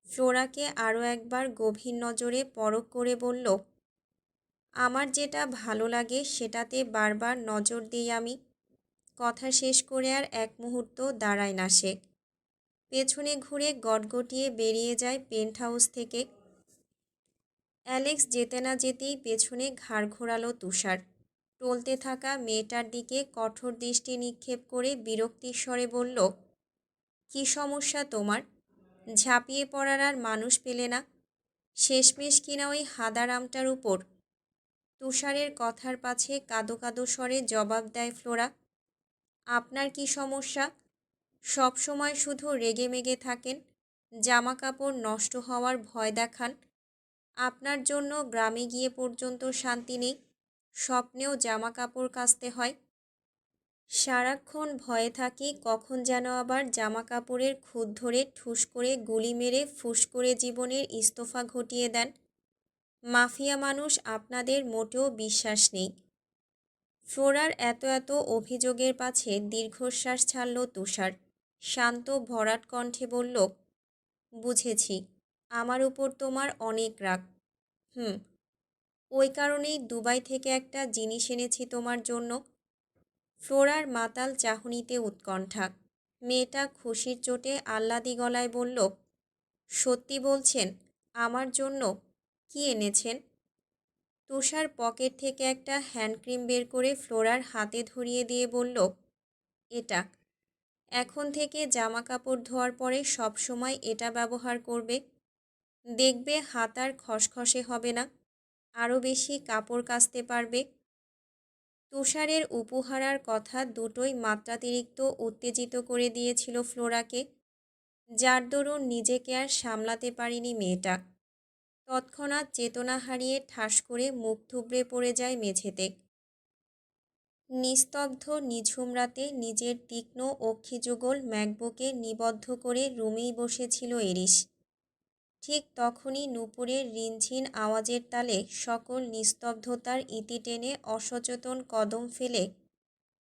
ফ্লোরাকে আরও একবার গভীর নজরে পরখ করে বলল, আমার যেটা ভালো লাগে সেটাতে বারবার নজর দিই আমি। কথা শেষ করে আর এক মুহূর্ত দাঁড়ায় না সে। পেছনে ঘুরে গটগটিয়ে বেরিয়ে যায় পেন্টহাউস থেকে। অ্যালেক্স যেতে না যেতেই পেছনে ঘাড় ঘোরালো তুষার। টলতে থাকা মেয়েটার দিকে কঠোর দৃষ্টি নিক্ষেপ করে বিরক্তির স্বরে বলল, কী সমস্যা তোমার? ঝাঁপিয়ে পড়ার আর মানুষ পেলে না? শেষমেশ কিনা ওই হাদারামটার উপর। তুষারের কথার পাছে কাঁদো কাঁদো স্বরে জবাব দেয় ফ্লোরা, আপনার কি সমস্যা? সব সময় শুধু রেগে মেগে থাকেন, জামা কাপড় নষ্ট হওয়ার ভয় দেখান। আপনার জন্য গ্রামে গিয়ে পর্যন্ত শান্তি নেই, স্বপ্নেও জামা কাপড় কাচতে হয়। সারাক্ষণ ভয়ে থাকি কখন যেন আবার জামা কাপড়ের খুঁত ধরে ঠুস করে গুলি মেরে ফুস করে জীবনের ইস্তফা ঘটিয়ে দেন। মাফিয়া মানুষ আপনাদের মোটেও বিশ্বাস নেই। ফ্লোরার এত এত অভিযোগের পাছে দীর্ঘশ্বাস ছাড়ল তুষার। শান্ত ভরাট কণ্ঠে বলল, বুঝেছি, আমার উপর তোমার অনেক রাগ। ওই কারণেই দুবাই থেকে একটা জিনিস এনেছি তোমার জন্য। ফ্লোরার মাতাল চাহনিতে উৎকণ্ঠা। মেয়েটা খুশির চোটে আহ্লাদি গলায় বলল, সত্যি বলছেন? আমার জন্য কি এনেছেন? তুষার পকেট থেকে একটা হ্যান্ড ক্রিম বের করে ফ্লোরার হাতে ধরিয়ে দিয়ে বলল, এটা এখন থেকে জামা কাপড় ধোয়ার পরে সব সময় এটা ব্যবহার করবে। দেখবে হাত আর খসখসে হবে না, আরও বেশি কাপড় কাচতে পারবে। তুষারের উপহারার কথা দুটোই মাত্রাতিরিক্ত উত্তেজিত করে দিয়েছিল ফ্লোরাকে, যার দরুন নিজেকে আর সামলাতে পারেনি মেয়েটা। তৎক্ষণাৎ চেতনা হারিয়ে ঠাস করে মুখ থুবড়ে পড়ে যায় মেঝেতে। নিস্তব্ধ নিঝুম রাতে নিজের তীক্ষ্ণ অক্ষিযুগল ম্যাকবুকে নিবদ্ধ করে রুমেই বসেছিল এরিস। ঠিক তখনই নূপুরের রিনঝিন আওয়াজের তালে সকল নিস্তব্ধতার ইতি টেনে অসচেতন কদম ফেলে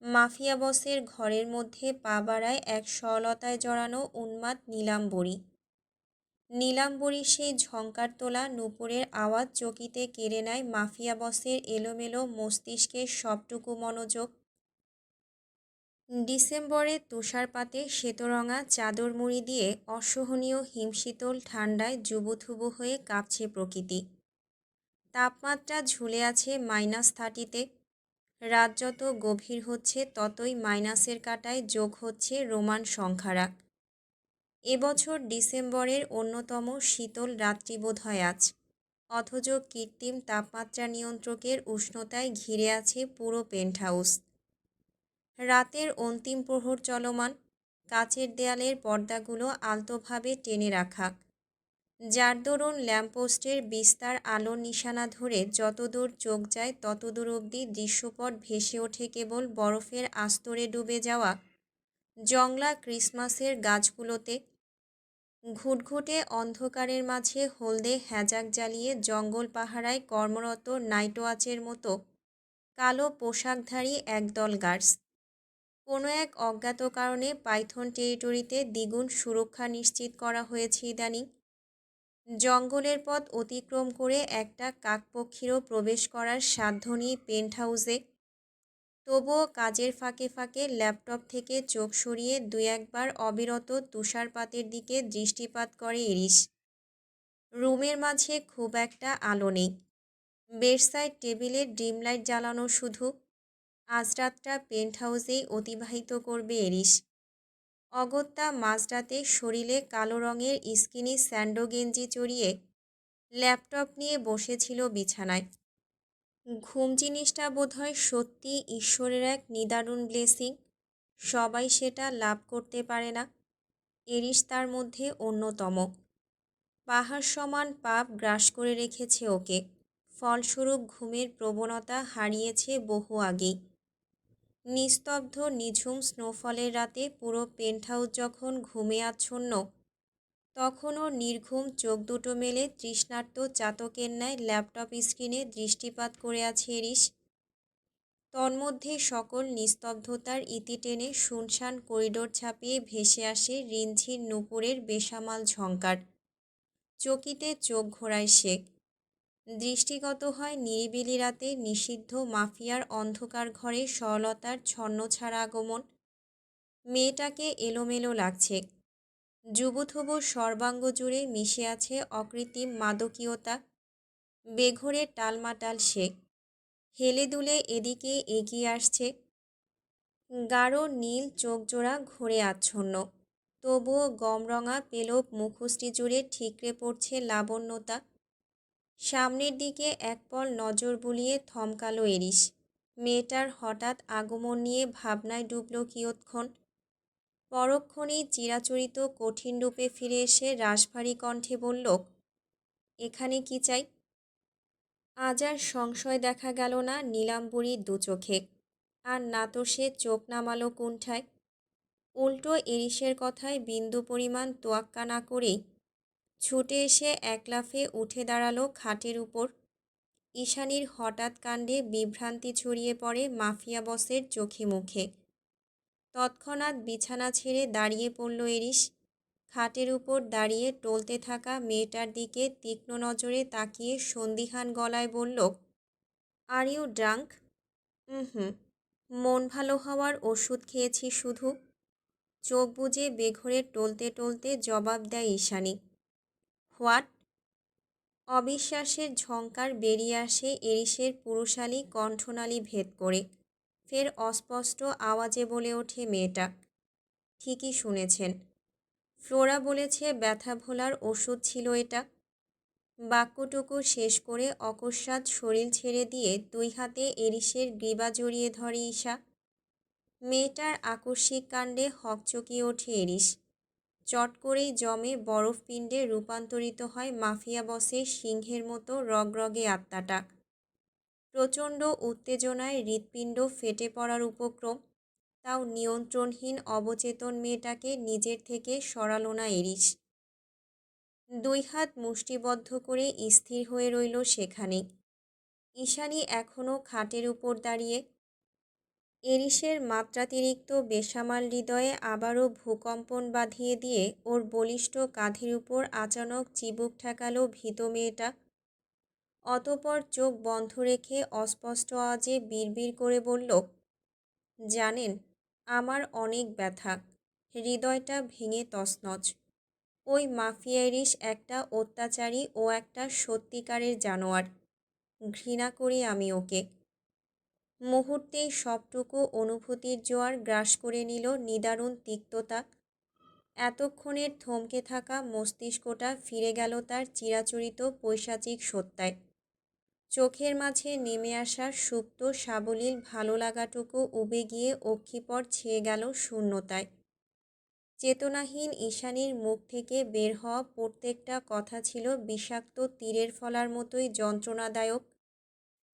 মাফিয়া বসের ঘরের মধ্যে পা বাড়ায় এক সরলতায় জড়ানো উন্মাদ নীলাম্বরী। নীলাম্বরী সেই ঝংকার তোলা নূপুরের আওয়াজ চকিতে কেড়ে নেয় মাফিয়া বসের এলোমেলো মস্তিষ্কের সবটুকু মনোযোগ। ডিসেম্বরে তুষারপাতে শ্বেতরঙা চাদর মুড়ি দিয়ে অসহনীয় হিমশীতল ঠান্ডায় জুবুথুবু হয়ে কাঁপছে প্রকৃতি। তাপমাত্রা ঝুলে আছে -30-তে। রাত যত গভীর হচ্ছে ততই মাইনাসের কাঁটায় যোগ হচ্ছে রোমান সংখ্যারা। এবছর ডিসেম্বরের অন্যতম শীতল রাত্রি বোধহয় আজ, অথচ কৃত্রিম তাপমাত্রা নিয়ন্ত্রকের উষ্ণতায় ঘিরে আছে পুরো পেন্টহাউস। রাতের অন্তিম প্রহর চলমান, কাচের দেয়ালের পর্দাগুলো আলতোভাবে টেনে রাখা, যার দরুন ল্যাম্পপোস্টের বিস্তার আলোর নিশানা ধরে যতদূর চোখ যায় ততদূর অবধি দৃশ্যপট ভেসে ওঠে কেবল বরফের আস্তরে ডুবে যাওয়া জংলা ক্রিসমাসের গাছগুলোতে। ঘুটঘুটে অন্ধকারের মাঝে হলদে হ্যাজাক জ্বালিয়ে জঙ্গল পাহারায় কর্মরত নাইট ওয়াচের মতো কালো পোশাকধারী একদল গার্ডস। কোনো এক অজ্ঞাত কারণে পাইথন টেরিটরিতে দ্বিগুণ সুরক্ষা নিশ্চিত করা হয়েছে ইদানিং। জঙ্গলের পথ অতিক্রম করে একটা কাকপক্ষীরও প্রবেশ করার সাধ্য নেই পেন্টহাউসে। তবুও কাজের ফাঁকে ফাঁকে ল্যাপটপ থেকে চোখ সরিয়ে দুই একবার অবিরত তুষারপাতের দিকে দৃষ্টিপাত করে এরিস। রুমের মাঝে খুব একটা আলো নেই। বেডসাইড টেবিলে ডিম লাইট জ্বালানো শুধু। আজ রাতটা পেন্টহাউসেই অতিবাহিত করবে এরিস। অগত্যা মাঝরাতে শরীরে কালো রঙের স্কিনি স্যান্ডো গেঞ্জি চড়িয়ে ল্যাপটপ নিয়ে বসেছিল বিছানায়। ঘুম জিনিসটা বোধহয় সত্যি ঈশ্বরের এক নিদারুণ ব্লেসিং। সবাই সেটা লাভ করতে পারে না। এরিস তার মধ্যে অন্যতম। পাহাড় সমান পাপ গ্রাস করে রেখেছে ওকে। ফলস্বরূপ ঘুমের প্রবণতা হারিয়েছে বহু আগেই। নিস্তব্ধ নিঝুম স্নোফলের রাতে পুরো পেন্টহাউস যখন ঘুমে আচ্ছন্ন, তখনও নির্ঘুম চোখ দুটো মেলে তৃষ্ণার্ত চাতকের ন্যায় ল্যাপটপ স্ক্রিনে দৃষ্টিপাত করে আছে এরিস। তন্মধ্যে সকল নিস্তব্ধতার ইতি টেনে শুনশান করিডোর ছাপিয়ে ভেসে আসে রিঞ্ঝির নূপুরের বেসামাল ঝংকার। চকিতে চোখ ঘোরায় সে। দৃষ্টিগত হয় নিরিবিলি রাতে নিষিদ্ধ মাফিয়ার অন্ধকার ঘরে সরলতার ছন্নছাড়া আগমন। মেয়েটাকে এলোমেলো লাগছে। যুবথুবু সর্বাঙ্গ জুড়ে মিশে আছে অকৃত্রিম মাদকীয়তা। বেঘোরে টালমাটাল সে। হেলে দুলে এদিকে এগিয়ে আসছে। গাঢ় নীল চোখজোড়া ঘুরে আচ্ছন্ন, তবুও গমরঙা পেলব মুখশ্রী জুড়ে ঠিকরে পড়ছে লাবণ্যতা। সামনের দিকে একপল নজর বুলিয়ে থমকালো এরিস। মেয়েটার হঠাৎ আগমন নিয়ে ভাবনায় ডুবল কিয়ৎক্ষণ। পরক্ষণেই চিরাচরিত কঠিন রূপে ফিরে এসে রাশভারী কণ্ঠে বলল, এখানে কি চাই? আজ আর সংশয় দেখা গেল না নীলাম্বরীর দুচোখে। আর না তো সে চোখ নামালো কুণ্ঠায়। উল্টো এরিসের কথায় বিন্দু পরিমাণ তোয়াক্কা না করেই ছুটে এসে এক লাফে উঠে দাঁড়ালো খাটের উপর। ঈশানীর হঠাৎ কাণ্ডে বিভ্রান্তি ছড়িয়ে পড়ে মাফিয়া বসের চোখে মুখে। তৎক্ষণাৎ বিছানা ছেড়ে দাঁড়িয়ে পড়ল এরিস। খাটের উপর দাঁড়িয়ে টলতে থাকা মেয়েটার দিকে তীক্ষ্ণ নজরে তাকিয়ে সন্দিহান গলায় বলল, আর ইউ ড্রাঙ্ক? হুম, মন ভালো হওয়ার ওষুধ খেয়েছি শুধু। চোখ বুজে বেঘোরে টলতে টলতে জবাব দেয় ঈশানী। হোয়াট? অবিশ্বাসের ঝংকার বেরিয়ে আসে এরিসের পুরুষালী কণ্ঠনালী ভেদ করে। ফের অস্পষ্ট আওয়াজে বলে ওঠে মেয়েটা, ঠিকই শুনেছেন। ফ্লোরা বলেছে ব্যথা ভোলার ওষুধ ছিল এটা। বাক্যটুকু শেষ করে অকস্মাৎ শরীর ছেড়ে দিয়ে দুই হাতে এরিসের গ্রীবা জড়িয়ে ধরে ঈশা। মেয়েটার আকস্মিক কাণ্ডে হকচকিয়ে ওঠে এরিস। চট করেই জমে বরফপিণ্ডে রূপান্তরিত হয় মাফিয়া বসের সিংহের মতো রগরগে আত্মাটা। প্রচণ্ড উত্তেজনায় হৃৎপিণ্ড ফেটে পড়ার উপক্রম। তাও নিয়ন্ত্রণহীন অবচেতন মেয়েটাকে নিজের থেকে সরালো না এরিস। দুই হাত মুষ্টিবদ্ধ করে স্থির হয়ে রইল সেখানে। ঈশানী এখনও খাটের উপর দাঁড়িয়ে। এরিসের মাত্রাতিরিক্ত বেসামাল হৃদয়ে আবারও ভূকম্পন বাঁধিয়ে দিয়ে ওর বলিষ্ঠ কাঁধের উপর আচানক চিবুক ঠেকালো ভীত মেয়েটা। অতঃপর চোখ বন্ধ রেখে অস্পষ্ট আওয়াজে বিড়বিড় করে বলল, জানেন, আমার অনেক ব্যথা। হৃদয়টা ভেঙে তছনছ। ওই মাফিয়া এরিস একটা অত্যাচারী ও একটা সত্যিকারের জানোয়ার। ঘৃণা করি আমি ওকে। মুহূর্তেই সবটুকু অনুভূতির জোয়ার গ্রাস করে নিল নিদারুণ তিক্ততা। এতক্ষণের থমকে থাকা মস্তিষ্কটা ফিরে গেল তার চিরাচরিত পৈশাচিক সত্তায়। চোখের মাঝে নেমে আসা সুপ্ত সাবলীল ভালো লাগাটুকু উবে গিয়ে অক্ষিপর ছেয়ে গেল শূন্যতায়। চেতনাহীন ঈশানীর মুখ থেকে বের হওয়া প্রত্যেকটা কথা ছিল বিষাক্ত তীরের ফলার মতোই যন্ত্রণাদায়ক,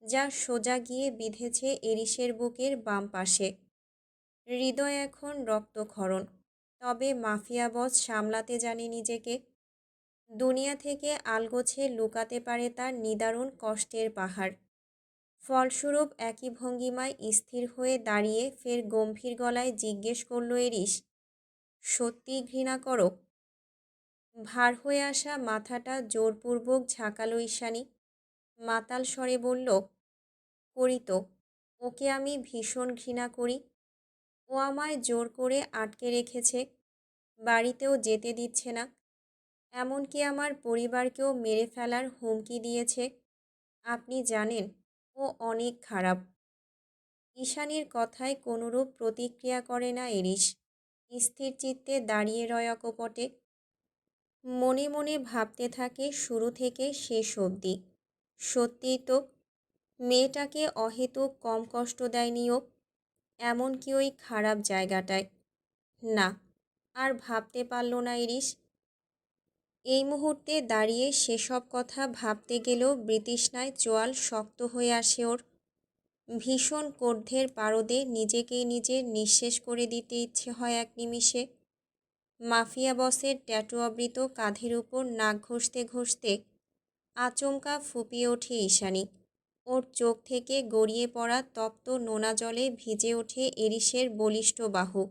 যা সোজা গিয়ে বিঁধেছে এরিসের বুকের বাম পাশে। হৃদয় এখন রক্তক্ষরণ। তবে মাফিয়া বস সামলাতে জানে নিজেকে। দুনিয়া থেকে আলগোছে লুকাতে পারে তার নিদারুণ কষ্টের পাহাড়। ফলস্বরূপ একই ভঙ্গিমায় স্থির হয়ে দাঁড়িয়ে ফের গম্ভীর গলায় জিজ্ঞেস করল এরিস, সত্যিই ঘৃণা করো? ভার হয়ে আসা মাথাটা জোরপূর্বক ঝাঁকালো ঈশানী। মাতাল স্বরে বলল, করি তো। ওকে আমি ভীষণ ঘৃণা করি। ও আমায় জোর করে আটকে রেখেছে, বাড়িতেও যেতে দিচ্ছে না। এমনকি আমার পরিবারকেও মেরে ফেলার হুমকি দিয়েছে। আপনি জানেন, ও অনেক খারাপ। ঈশানীর কথায় কোনোরূপ প্রতিক্রিয়া করে না এরিস। স্থির চিত্তে দাঁড়িয়ে রয় অকপটে। মনে মনে ভাবতে থাকে শুরু থেকে শেষ অবধি, সত্যিই তো মেয়েটাকে অহেতুক কম কষ্ট দেয়নি ও, এমনকি ওই খারাপ জায়গাটায়। না, আর ভাবতে পারল না ইরিশ। এই মুহূর্তে দাঁড়িয়ে সেসব কথা ভাবতে গেলেও বৃতৃষ্ণায় চোয়াল শক্ত হয়ে আসে ওর। ভীষণ ক্রোধের পারদে নিজেকেই নিজের নিঃশেষ করে দিতে ইচ্ছে হয় এক নিমিষে। মাফিয়া বসের ট্যাটু আবৃত কাঁধের উপর নাক ঘষতে ঘষতে আচমকা ফুপিয়ে ওঠে ঈশানী। ওর চোখ থেকে গড়িয়ে পড়া তপ্ত নোনা জলে ভিজে ওঠে এরিসের বলিষ্ঠ বাহু।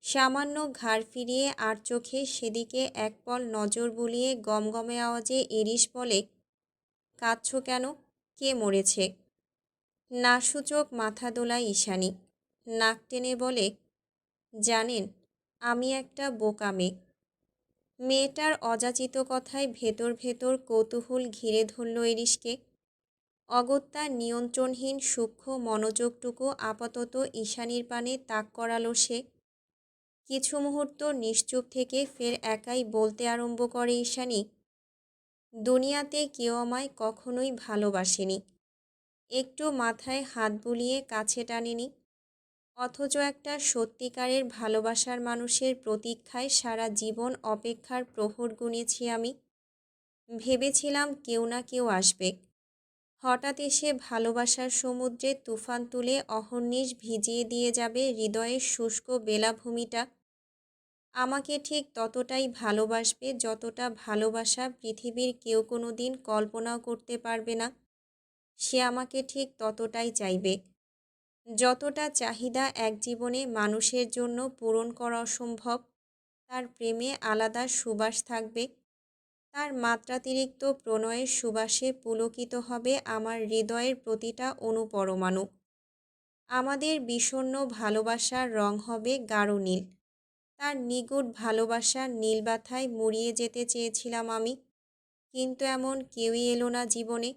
সামান্য ঘাড় ফিরিয়ে আর চোখে সেদিকে একপল নজর বুলিয়ে গমগমে আওয়াজে এরিস বলে, কাঁদছ কেন? কে মরেছে? নাসূচক মাথা দোলায় ঈশানী। নাক টেনে বলে, জানেন, আমি একটা বোকা মেয়ে। মেয়েটার অযাচিত কথায় ভেতর ভেতর কৌতূহল ঘিরে ধরল এরিসকে। অগত্যা নিয়ন্ত্রণহীন সূক্ষ্ম মনোযোগটুকু আপাতত ঈশানীর পানে তাক করালো সে। কিছু মুহূর্ত নিশ্চুপ থেকে ফের একাই বলতে আরম্ভ করে ঈশানী, দুনিয়াতে কেউ আমায় কখনোই ভালোবাসেনি, একটু মাথায় হাত বুলিয়ে কাছে টানেনি। অথচ একটা সত্যিকারের ভালোবাসার মানুষের প্রতীক্ষায় সারা জীবন অপেক্ষার প্রহর গুনেছি আমি। ভেবেছিলাম কেউ না কেউ আসবে, হঠাৎ এসে ভালোবাসার সমুদ্রে তুফান তুলে অহর্নিশ ভিজিয়ে দিয়ে যাবে হৃদয়ের শুষ্ক বেলাভূমিটা। আমাকে ঠিক ততটাই ভালোবাসবে যতটা ভালোবাসা পৃথিবীর কেউ কোনো দিন কল্পনাও করতে পারবে না। সে আমাকে ঠিক ততটাই চাইবে, যতটা চাহিদা এক জীবনে মানুষের জন্য পূরণ করা অসম্ভব। তার প্রেমে আলাদা সুবাস থাকবে, তার মাত্রাতিরিক্ত প্রণয়ের সুবাসে পুলকিত হবে আমার হৃদয়ের প্রতিটা অনুপরমাণু। আমাদের বিষণ্ণ ভালোবাসার রং হবে গাঢ় নীল। তার নিগুড় ভালোবাসার নীলবাথায় মুড়িয়ে যেতে চেয়েছিলাম আমি, কিন্তু এমন কেউই এলো না জীবনে।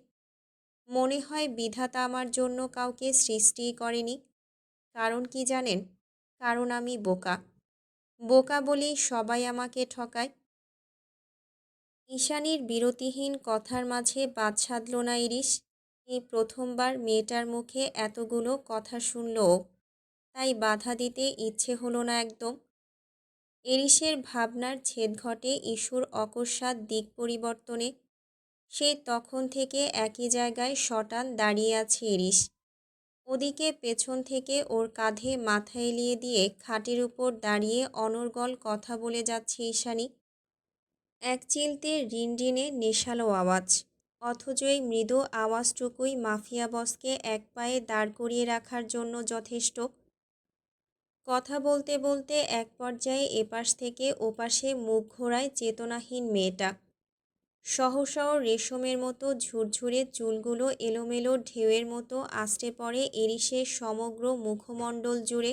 মনে হয় বিধাতা আমার জন্য কাউকে সৃষ্টিই করেনি। কারণ কি জানেন? কারণ আমি বোকা। বোকা বলেই সবাই আমাকে ঠকায়। ঈশানীর বিরতিহীন কথার মাঝে বাদ সাধল না ইরিশ। এই প্রথমবার মেয়েটার মুখে এতগুলো কথা শুনল ও, তাই বাধা দিতে ইচ্ছে হলো না একদম। এরিসের ভাবনার ছেদ ঘটে ইস্যুর অকস্মাৎ দিক পরিবর্তনে। সে তখন থেকে একই জায়গায় সটান দাঁড়িয়ে আছে এরিস। ওদিকে পেছন থেকে ওর কাঁধে মাথা এলিয়ে দিয়ে খাটের উপর দাঁড়িয়ে অনর্গল কথা বলে যাচ্ছে ঈশানী। এক চিলতে রিনরিনে নেশালো আওয়াজ, অথচ এই মৃদু আওয়াজটুকুই মাফিয়া বসকে এক পায়ে দাঁড় করিয়ে রাখার জন্য যথেষ্ট। কথা বলতে বলতে এক পর্যায়ে এপাশ থেকে ওপাশে মুখ ঘোরায় চেতনাহীন মেয়েটা। সহসা রেশমের মতো ঝুরঝুরে চুলগুলো এলোমেলো ঢেউয়ের মতো আছড়ে পড়ে এরিসের সমগ্র মুখমণ্ডল জুড়ে।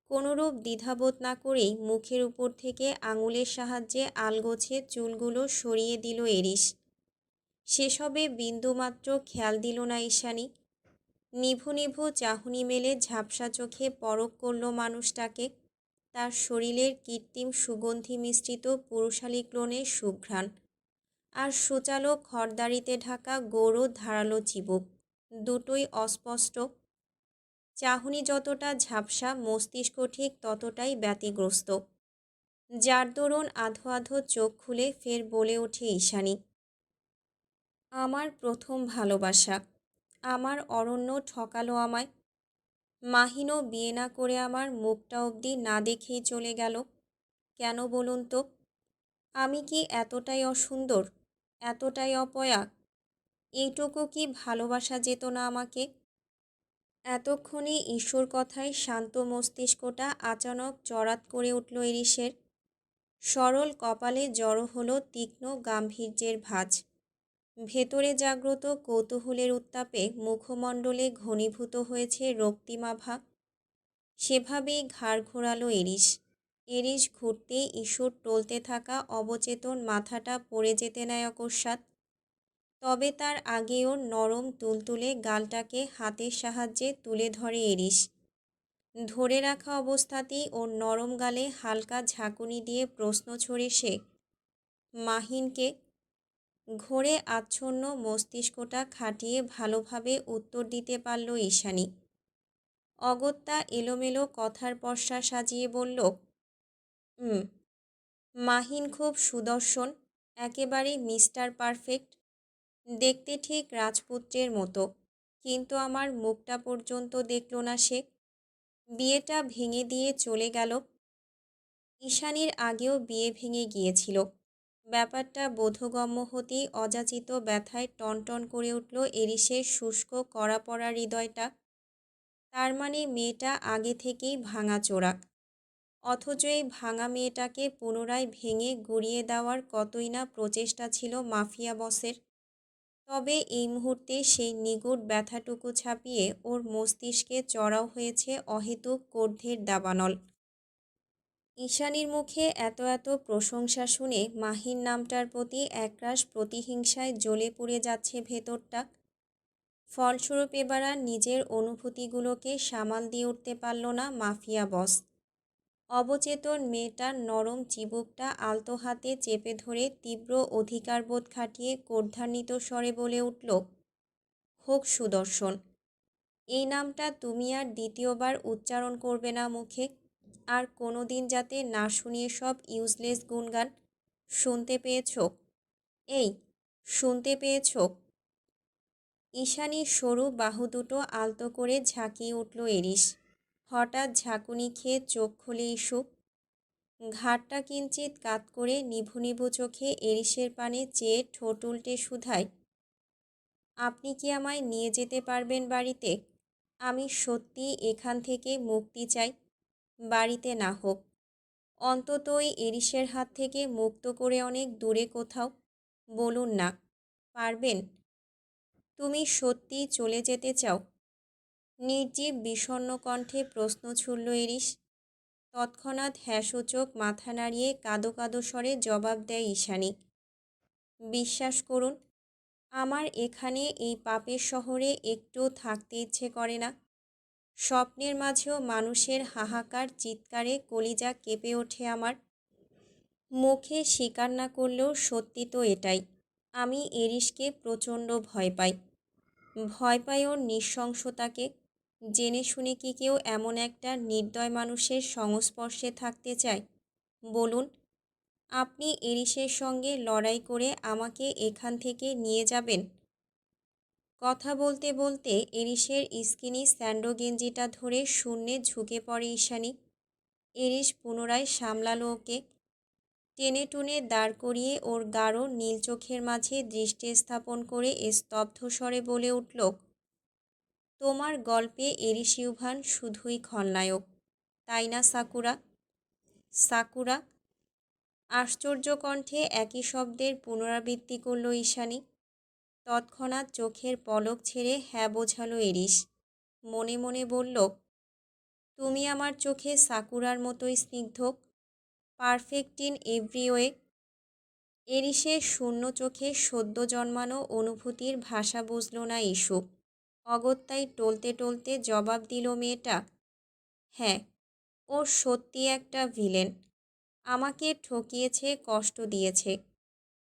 কোনোরূপ দ্বিধাবোধ না করেই মুখের উপর থেকে আঙুলের সাহায্যে আলগোছে চুলগুলো সরিয়ে দিল এরিস। সেসবে বিন্দুমাত্র খেয়াল দিল না ঈশানী। নিভু নিভু চাহনি মেলে ঝাপসা চোখে পরখ করল মানুষটাকে। তার শরীরের কৃত্রিম সুগন্ধি মিশ্রিত পুরুষালী ক্লোনের সুঘ্রাণ, আর সুচালো খড়দাড়িতে ঢাকা গৌর ধারালো চিবুক, দুটোই অস্পষ্ট। চাহনি যতটা ঝাপসা, মস্তিষ্ক ঠিক ততটাই ব্যতিগ্রস্ত, যার দরুন আধো আধো চোখ খুলে ফের বলে ওঠে ঈশানী, আমার প্রথম ভালোবাসা, আমার অরণ্য ঠকালো আমায়। মাহিনও বিয়ে না করে আমার মুখটা অবধি না দেখেই চলে গেল। কেন বলুন তো? আমি কি এতটাই অসুন্দর, এতটাই অপয়া? এইটুকু কি ভালোবাসা যেত না আমাকে? এতক্ষণে ঈশ্বর কথায় শান্ত মস্তিষ্কটা আচানক চড়াত করে উঠল এরিসের। সরল কপালে জড়ো হলো তীক্ষ্ণ গাম্ভীর্যের ভাঁজ। ভেতরে জাগ্রত কৌতূহলের উত্তাপে মুখমণ্ডলে ঘনীভূত হয়েছে রক্তিমাভা। সেভাবেই ঘাড় ঘোরালো এরিস। এরিস ঘুরতেই ঈশ্বর টলতে থাকা অবচেতন মাথাটা পড়ে যেতে নেয় অকস্মাৎ। তবে তার আগেও নরম তুলতুলে গালটাকে হাতের সাহায্যে তুলে ধরে এরিস। ধরে রাখা অবস্থাতেই ওর নরম গালে হালকা ঝাঁকুনি দিয়ে প্রশ্ন ছড়ে সে, মাহিনকে? ঘোরে আচ্ছন্ন মস্তিষ্কটা খাটিয়ে ভালোভাবে উত্তর দিতে পারল ঈশানী। অগত্যা এলোমেলো কথার পসরা সাজিয়ে বলল, হুম, মাহিন খুব সুদর্শন, একেবারে মিস্টার পারফেক্ট, দেখতে ঠিক রাজপুত্রের মতো, কিন্তু আমার মুখটা পর্যন্ত দেখল না সে। বিয়েটা ভেঙে দিয়ে চলে গেল। ঈশানীর আগেও বিয়ে ভেঙে গিয়েছিল। ব্যাপারটা বোধগম্য হতেই অযাচিত ব্যথায় টনটন করে উঠল এরিসের শুষ্ক কড়া পড়া হৃদয়টা। তার মানে মেয়েটা আগে থেকেই ভাঙাচোরা, অথচ এই ভাঙা মেয়েটাকে পুনরায় ভেঙে গুঁড়িয়ে দেওয়ার কতই না প্রচেষ্টা ছিল মাফিয়া বসের। তবে এই মুহূর্তে সেই নিগুড় ব্যথাটুকু ছাপিয়ে ওর মস্তিষ্কে চড়াও হয়েছে অহেতুক ক্রোধের দাবানল। ঈশানীর মুখে এত এত প্রশংসা শুনে মাহির নামটার প্রতি একরাশ প্রতিহিংসায় জ্বলে পুড়ে যাচ্ছে ভেতরটা। ফলস্বরূপ এবার আর নিজের অনুভূতিগুলোকে সামাল দিয়ে উঠতে পারল না মাফিয়া বস। অবচেতন মেয়েটার নরম চিবুকটা আলতো হাতে চেপে ধরে তীব্র অধিকারবোধ খাটিয়ে ক্রোধান্বিত স্বরে বলে উঠল, হোক সুদর্শন, এই নামটা তুমি আর দ্বিতীয়বার উচ্চারণ করবে না মুখে। আর কোনো দিন যাতে না শুনিয়ে সব ইউজলেস গুণগান। শুনতে পেয়েছ? এই, শুনতে পেয়েছ? ঈশানীর সরু বাহু দুটো আলতো করে ঝাঁকিয়ে উঠল এরিস। হঠাৎ ঝাঁকুনি খেয়ে চোখ খুলে ইস্যু। ঘাড়টা কিঞ্চিত কাত করে নিভু নিভু চোখে এরিসের পানে চেয়ে ঠোঁট উল্টে শুধায়, আপনি কি আমায় নিয়ে যেতে পারবেন বাড়িতে? আমি সত্যি এখান থেকে মুক্তি চাই। বাড়িতে না হোক, অন্তত ওই এরিসের হাত থেকে মুক্ত করে অনেক দূরে কোথাও। বলুন না, পারবেন? তুমি সত্যি চলে যেতে চাও? নির্জীব বিষণ্ণ কণ্ঠে প্রশ্ন ছুড়ল এরিস। তৎক্ষণাৎ হ্যাঁসূচক মাথা নাড়িয়ে কাঁদো কাঁদো স্বরে জবাব দেয় ঈশানী, বিশ্বাস করুন, আমার এখানে এই পাপের শহরে একটুও থাকতে ইচ্ছে করে না। স্বপ্নের মাঝেও মানুষের হাহাকার চিৎকারে কলিজা কেঁপে ওঠে আমার। মুখে স্বীকার না করলেও সত্যি তো এটাই। আমি এরিসকে প্রচণ্ড ভয় পাই। ভয় পাই ওর নৃশংসতাকে। জেনে শুনে কি কেউ এমন একটা নির্দয় মানুষের সংস্পর্শে থাকতে চায়? বলুন, আপনি এরিসের সঙ্গে লড়াই করে আমাকে এখান থেকে নিয়ে যাবেন? কথা বলতে বলতে এরিসের স্কিনি স্যান্ডো গেঞ্জিটা ধরে শূন্যে ঝুঁকে পড়ে ঈশানী। এরিস পুনরায় সামলালো ওকে। টেনে টুনে দাঁড় করিয়ে ওর গাঢ় নীল চোখের মাঝে দৃষ্টি স্থাপন করে স্তব্ধ স্বরে বলে উঠল, তোমার গল্পে এরিস ইউভান শুধুই খলনায়ক, তাই না সাকুরা? সাকুরা? আশ্চর্য কণ্ঠে একই শব্দের পুনরাবৃত্তি করল ঈশানী। তৎক্ষণাৎ চোখের পলক ছেড়ে হ্যাঁ বোঝালো এরিস। মনে মনে বলল, তুমি আমার চোখে সাকুরার মতোই স্নিগ্ধ, পারফেক্ট ইন এভরি ওয়ে। এরিসের শূন্য চোখে সদ্য জন্মানো অনুভূতির ভাষা বুঝল না ইস্যু। অগত্যাই টলতে টলতে জবাব দিল মেয়েটা, হ্যাঁ, ও সত্যি একটা ভিলেন। আমাকে ঠকিয়েছে, কষ্ট দিয়েছে,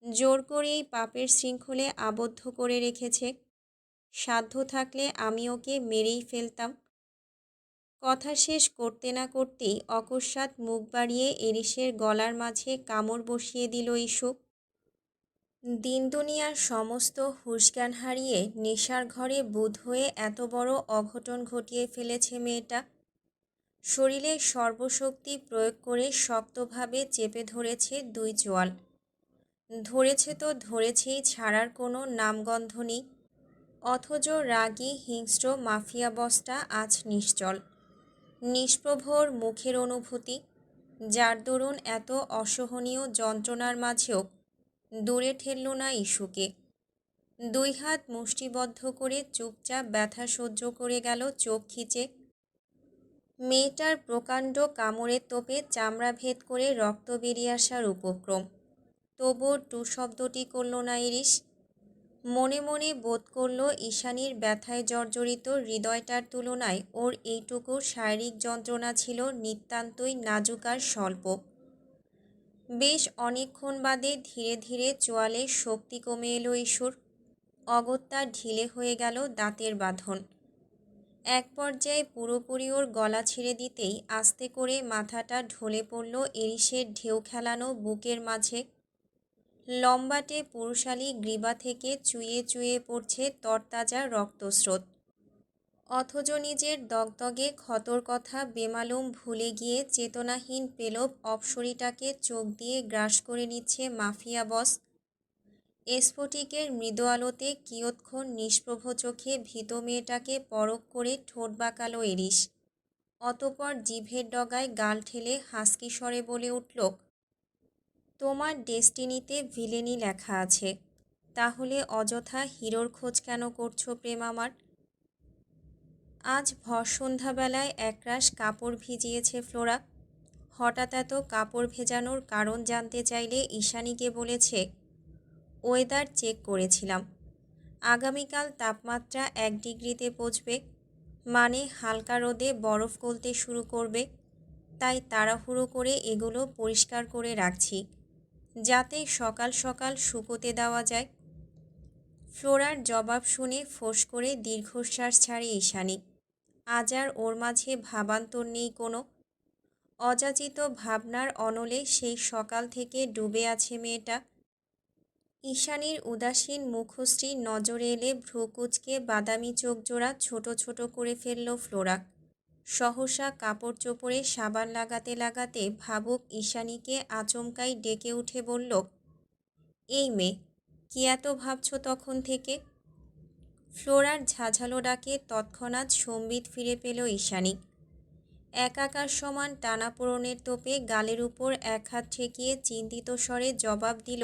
জোর করে এই পাপের শৃঙ্খলে আবদ্ধ করে রেখেছে। সাধ্য থাকলে আমি ওকে মেরেই ফেলতাম। কথা শেষ করতে না করতেই অকস্মাৎ মুখ বাড়িয়ে এরিসের গলার মাঝে কামড় বসিয়ে দিল ইস্যু। দিন দুনিয়ার সমস্ত হুঁশজ্ঞান হারিয়ে নেশার ঘরে বুঁদ হয়ে এত বড় অঘটন ঘটিয়ে ফেলেছে মেয়েটা। শরীরে সর্বশক্তি প্রয়োগ করে শক্তভাবে চেপে ধরেছে দুই চোয়াল। ধরেছে তো ধরেছেই, ছাড়ার কোনো নামগন্ধ নেই। অথচ রাগী হিংস্র মাফিয়া বসটা আজ নিশ্চল, নিষ্প্রভর মুখের অনুভূতি, যার দরুন এত অসহনীয় যন্ত্রণার মাঝেও দূরে ঠেলল না ইস্যুকে। দুই হাত মুষ্টিবদ্ধ করে চুপচাপ ব্যথা সহ্য করে গেল চোখ খিচে। মেয়েটার প্রকাণ্ড কামড়ের তোপে চামড়া ভেদ করে রক্ত বেরিয়ে আসার উপক্রম। তবুও টু শব্দটি করল না ইরিস। মনে মনে বোধ করল ঈশানীর ব্যথায় জর্জরিত হৃদয়টার তুলনায় ওর এইটুকু শারীরিক যন্ত্রণা ছিল নিতান্তই নাজুক আর স্বল্প। বেশ অনেকক্ষণ বাদে ধীরে ধীরে চোয়ালের শক্তি কমে এলো ইস্যুর। অগত্যা ঢিলে হয়ে গেল দাঁতের বাঁধন। এক পর্যায়ে পুরোপুরি ওর গলা ছেড়ে দিতেই আস্তে করে মাথাটা ঢলে পড়ল এরিসের ঢেউ খেলানো বুকের মাঝে। লম্বাটে পুরুষালী গ্রীবা থেকে চুইয়ে চুইয়ে পড়ছে তরতাজা রক্তস্রোত। অথচ নিজের দগদগে ক্ষতর কথা বেমালুম ভুলে গিয়ে চেতনাহীন পেলব অপ্সরীটাকে চোখ দিয়ে গ্রাস করে নিচ্ছে মাফিয়া বস। স্ফটিকের মৃদু আলোতে কিয়ৎক্ষণ নিষ্প্রভ চোখে ভীত মেয়েটাকে পরখ করে ঠোঁট বাঁকালো এরিস। অতপর জিভের ডগায় গাল ঠেলে হাসকি স্বরে বলে উঠল, তোমার ডেস্টিনিতে ভিলেনি লেখা আছে, তাহলে অযথা হিরোর খোঁজ কেন করছো প্রেম আমার? আজ ভর সন্ধ্যাবেলায় একরাশ কাপড় ভিজিয়েছে ফ্লোরা। হঠাৎ এত কাপড় ভেজানোর কারণ জানতে চাইলে ঈশানীকে বলেছে, ওয়েদার চেক করেছিলাম, আগামীকাল তাপমাত্রা 1 ডিগ্রিতে পৌঁছবে, মানে হালকা রোদে বরফ গলতে শুরু করবে। তাই তাড়াহুড়ো করে এগুলো পরিষ্কার করে রাখছি, যাতে সকাল সকাল শুকোতে দেওয়া যায়। ফ্লোরার জবাব শুনে ফোঁস করে দীর্ঘশ্বাস ছাড়ে ঈশানী। আজ আর ওর মাঝে ভাবান্তর নেই কোনো। অযাচিত ভাবনার অনলে সেই সকাল থেকে ডুবে আছে মেয়েটা। ঈশানীর উদাসীন মুখশ্রী নজরে এলে ভ্রুকুচকে বাদামি চোখ জোড়া ছোট ছোট করে ফেলল ফ্লোরা। সহসা কাপড় চোপড়ে সাবান লাগাতে লাগাতে ভাবুক ঈশানীকে আচমকাই ডেকে উঠে বলল, এই মেয়ে, কি এত ভাবছ তখন থেকে? ফ্লোরার ঝাঝালো ডাকে তৎক্ষণাৎ সম্বিত ফিরে পেল ঈশানী। একাকার সমান টানাপোড়েনের তোপে গালের উপর এক হাত ঠেকিয়ে চিন্তিত স্বরে জবাব দিল,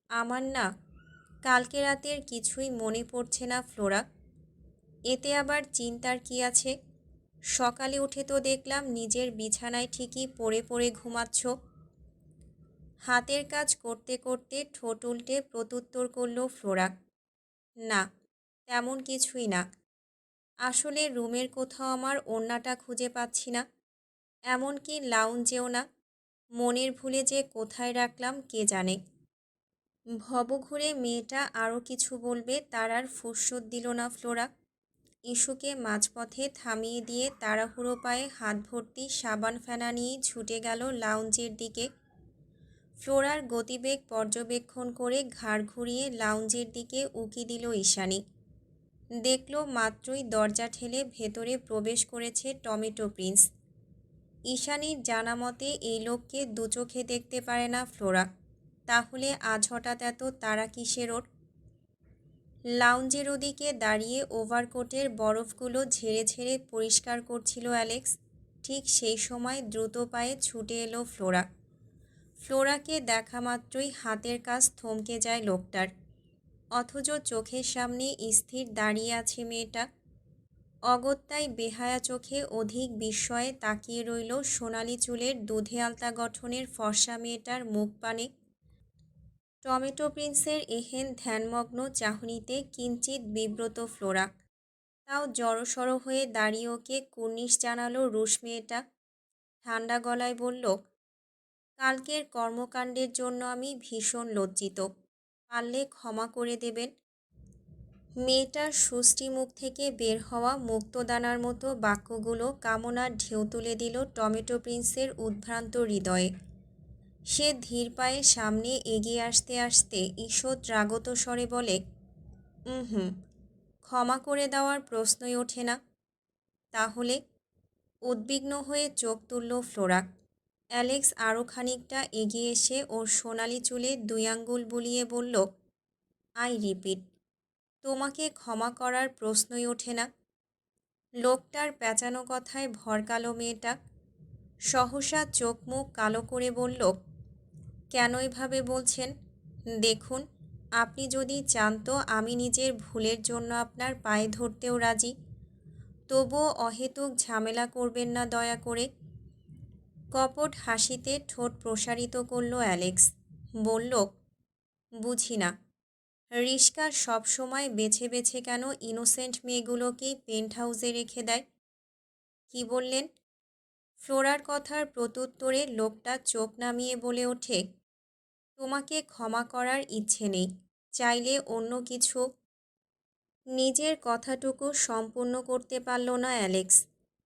আমার না কালকে রাতের কিছুই মনে পড়ছে না ফ্লোরা। এতে আবার চিন্তার কি আছে? সকালে উঠে তো দেখলাম নিজের বিছানায় ঠিকই পড়ে পড়ে ঘুমাচ্ছ। হাতের কাজ করতে করতে ঠোঁট উল্টে প্রত্যুত্তর করল ফ্লোরা, না তেমন কিছুই না। আসলে রুমের কোথাও আমার ওড়নাটা খুঁজে পাচ্ছি না, এমনকি লাউঞ্জেও না। মনের ভুলে যে কোথায় রাখলাম কে জানে। ভবঘুরে মেয়েটা আরও কিছু বলবে তার আর ফুরসত দিল না ফ্লোরা। ইস্যুকে মাঝপথে থামিয়ে দিয়ে তাড়াহুড়ো পায়ে হাত ভর্তি সাবান ফেনা নিয়ে ছুটে গেল লাউঞ্জের দিকে। ফ্লোরার গতিবেগ পর্যবেক্ষণ করে ঘাড় ঘুরিয়ে লাউঞ্জের দিকে উকি দিল ঈশানী। দেখল মাত্রই দরজা ঠেলে ভেতরে প্রবেশ করেছে টমেটো প্রিন্স। ঈশানীর জানা মতে এই লোককে দুচোখে দেখতে পারে না ফ্লোরা, তাহলে আজ হঠাৎ এত তাড়া কিসের ওর? লাউঞ্জের ওদিকে দাঁড়িয়ে ওভারকোটের বরফগুলো ঝেড়ে ঝেড়ে পরিষ্কার করছিল অ্যালেক্স। ঠিক সেই সময় দ্রুত পায়ে ছুটে এলো ফ্লোরা। ফ্লোরাকে দেখা মাত্রই হাতের কাজ থমকে যায় লোকটার, অথচ চোখের সামনে স্থির দাঁড়িয়ে আছে মেয়েটা। অগত্যাই বেহায়া চোখে অধিক বিস্ময়ে তাকিয়ে রইল সোনালি চুলের দুধে আলতা গঠনের ফর্সা মেয়েটার মুখ পানে। টমেটো প্রিন্সের এহেন ধ্যানমগ্ন চাহনিতে কিঞ্চিত বিব্রত ফ্লোরা। তাও জড়সড় হয়ে দাঁড়িয়ে ওকে কুর্নিশ জানালো রুশ মেয়েটা। ঠান্ডা গলায় বলল, কালকের কর্মকাণ্ডের জন্য আমি ভীষণ লজ্জিত, পারলে ক্ষমা করে দেবেন। মেয়েটার সুষ্টি মুখ থেকে বের হওয়া মুক্তদানার মতো বাক্যগুলো কামনার ঢেউ তুলে দিল টমেটো প্রিন্সের উদ্ভ্রান্ত হৃদয়ে। সে ধীর পায়ে সামনে এগিয়ে আসতে আসতে ঈষৎ রাগত স্বরে বলে, হুম, ক্ষমা করে দেওয়ার প্রশ্নই ওঠে না। তাহলে? উদ্বিগ্ন হয়ে চোখ তুলল ফ্লোরা। অ্যালেক্স আরও খানিকটা এগিয়ে এসে ওর সোনালি চুলে 2 আঙ্গুল বুলিয়ে বলল, আই রিপিট, তোমাকে ক্ষমা করার প্রশ্নই ওঠে না। লোকটার পেঁচানো কথায় ভরকালো মেয়েটা। সহসা চোখ মুখ কালো করে বলল, কেন এভাবে বলছেন? দেখুন, আপনি যদি চান তো আমি নিজের ভুলের জন্য আপনার পায়ে ধরতেও রাজি, তবুও অহেতুক ঝামেলা করবেন না দয়া করে। কপট হাসিতে ঠোঁট প্রসারিত করল অ্যালেক্স। বলল, বুঝি না, রিস্কা সব সময় বেছে বেছে কেন ইনোসেন্ট মেয়েগুলোকেই পেন্ট হাউসে রেখে দেয়? কি বললেন? ফ্লোরার কথার প্রত্যুত্তরে লোকটা চোখ নামিয়ে বলে ওঠে, তোমাকে ক্ষমা করার ইচ্ছে নেই, চাইলে অন্য কিছু। নিজের কথাটুকু সম্পূর্ণ করতে পারল না অ্যালেক্স।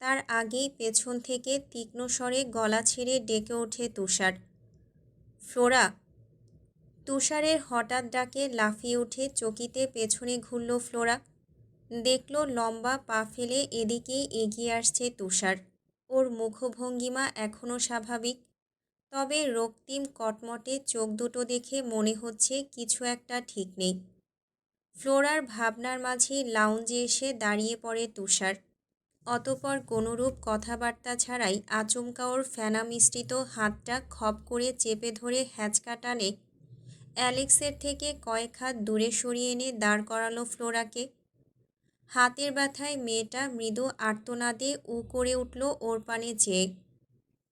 তার আগেই পেছন থেকে তীক্ষ্ণ স্বরে গলা ছেড়ে ডেকে ওঠে তুষার। ফ্লোরা! তুষারের হঠাৎ ডাকে লাফিয়ে উঠে চকিতে পেছনে ঘুরল ফ্লোরা। দেখল লম্বা পা ফেলে এদিকেই এগিয়ে আসছে তুষার। ওর মুখভঙ্গিমা এখনও স্বাভাবিক, তবে রক্তিম কটমটে চোখ দুটো দেখে মনে হচ্ছে কিছু একটা ঠিক নেই। ফ্লোরার ভাবনার মাঝে লাউঞ্জে এসে দাঁড়িয়ে পড়ে তুষার। অতপর কোনোরূপ কথাবার্তা ছাড়াই আচমকা ওর ফেনা মিশ্রিত হাতটা খপ করে চেপে ধরে হ্যাঁচকা টানে অ্যালেক্সের থেকে কয়েক হাত দূরে সরিয়ে এনে দাঁড় করালো ফ্লোরাকে। হাতের ব্যথায় মেয়েটা মৃদু আর্তনাদে উ করে উঠল ওর পানে চেয়ে।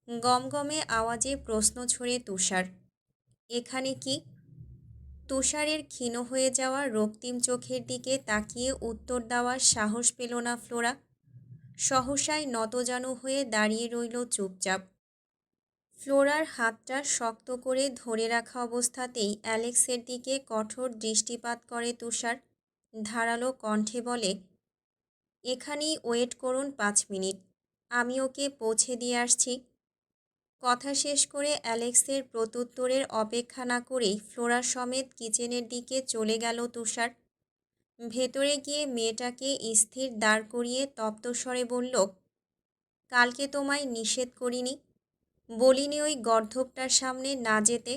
গমগমে আওয়াজে প্রশ্ন ছড়ে তুষার, এখানে কি? তুষারের ক্ষীণ হয়ে যাওয়া রক্তিম চোখের দিকে তাকিয়ে উত্তর দেওয়ার সাহস পেল না ফ্লোরা। সহসাই নতজানু হয়ে দাঁড়িয়ে রইল চুপচাপ। ফ্লোরার হাতটা শক্ত করে ধরে রাখা অবস্থাতেই অ্যালেক্সের দিকে কঠোর দৃষ্টিপাত করে তুষার। ধারালো কণ্ঠে বলে, এখানেই ওয়েট করুন 5 মিনিট, আমি ওকে পৌঁছে দিয়ে আসছি। কথা শেষ করে অ্যালেক্সের প্রত্যুত্তরের অপেক্ষা না করেই ফ্লোরা সমেত কিচেনের দিকে চলে গেল তুষার। ভেতরে গিয়ে মেয়েটাকে স্থির দাঁড় করিয়ে তপ্তস্বরে বলল, কালকে তোমায় নিষেধ করিনি? বলিনি ওই গর্ধবটার সামনে না যেতে?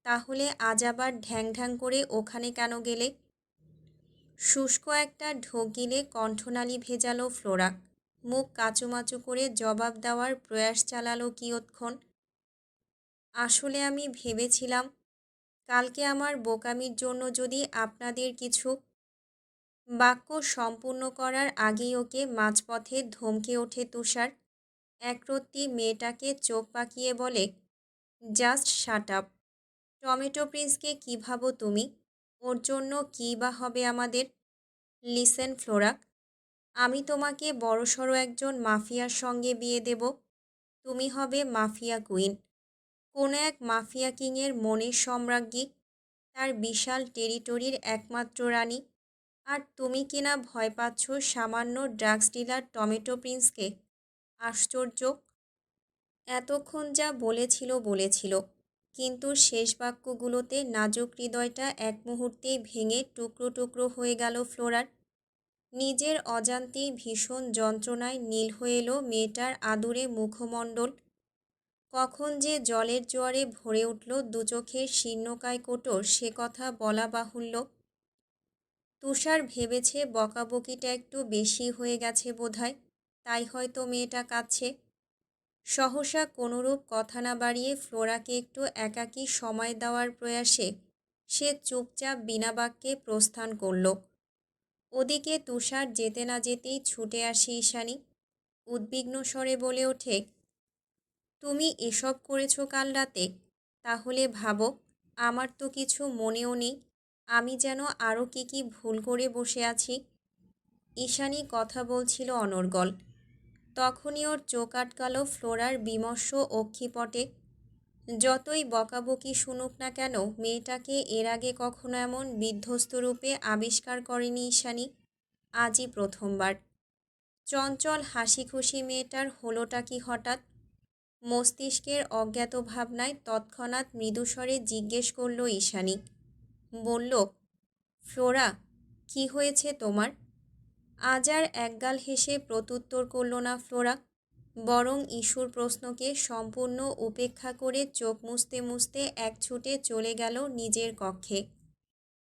তাহলে আজ আবার ঢ্যাং ঢ্যাং করে ওখানে কেন গেলে? শুষ্ক একটা ঢোক গিলে কণ্ঠনালী ভেজালো ফ্লোরা। মুখ কাচুমাচু করে জবাব দেওয়ার প্রয়াস চালালো কিয়ৎক্ষণ। আসলে আমি ভেবেছিলাম, কালকে আমার বোকামির জন্য যদি আপনাদের কিছু। বাক্য সম্পূর্ণ করার আগেই ওকে মাঝপথে ধমকে ওঠে তুষার। একরত্তি মেয়েটাকে চোখ পাকিয়ে বলে, জাস্ট শাট আপ। টমেটো প্রিন্সকে কী ভাবো তুমি? ওর জন্য কী বা হবে আমাদের? লিসেন ফ্লোরা, আমি তোমাকে বড়সড় একজন মাফিয়ার সঙ্গে বিয়ে দেব। তুমি হবে মাফিয়া কুইন, কোনো এক মাফিয়া কিংয়ের মনের সম্রাজ্ঞী, তার বিশাল টেরিটরির একমাত্র রানী। আর তুমি কিনা ভয় পাচ্ছ সামান্য ড্রাগস ডিলার টমেটো প্রিন্সকে? আশ্চর্য! এতক্ষণ যা বলেছিল, কিন্তু শেষ বাক্যগুলোতে নাজুক হৃদয়টা এক মুহূর্তেই ভেঙে টুকরো টুকরো হয়ে গেল ফ্লোরার। নিজের অজান্তেই ভীষণ যন্ত্রণায় নীল হয়ে এলো মেয়েটার আদুরে মুখমণ্ডল। কখন যে জলের জোয়ারে ভরে উঠল দুচোখের শীর্ণকায় কোটর, সে কথা বলা বাহুল্য। তুষার ভেবেছে বকাবকিটা একটু বেশি হয়ে গেছে বোধহয়, তাই হয়তো মেয়েটা কাঁদছে। সহসা কোনোরূপ কথা না বাড়িয়ে ফ্লোরাকে একটু একাকী সময় দেওয়ার প্রয়াসে সে চুপচাপ বিনা বাক্যে প্রস্থান করল। ওদিকে তুষার যেতে না যেতেই ছুটে আসে ঈশানী। উদ্বিগ্ন স্বরে বলে ওঠে, তুমি এসব করেছো কাল রাতে? তাহলে ভাবো, আমার তো কিছু মনেও নেই। আমি যেন আরও কি ভুল করে বসে আছি। ঈশানী কথা বলছিল অনর্গল। তখনই ওর চোখ আটকালো ফ্লোরার বিমর্ষ অক্ষিপটে। যতই বকাবকি শুনুক না কেন, মেয়েটাকে এর আগে কখনো এমন বিধ্বস্ত রূপে আবিষ্কার করেনি ঈশানী। আজই প্রথমবার। চঞ্চল হাসি খুশি মেয়েটার হলোটা কি হঠাৎ? মস্তিষ্কের অজ্ঞাত ভাবনায় তৎক্ষণাৎ মৃদুস্বরে জিজ্ঞেস করল ঈশানী। বলল, ফ্লোরা, কি হয়েছে তোমার? আজ আর একগাল হেসে প্রত্যুত্তর করল না ফ্লোরা, বরং ইস্যুর প্রশ্নকে সম্পূর্ণ উপেক্ষা করে চোখ মুছতে মুছতে এক ছুটে চলে গেল নিজের কক্ষে।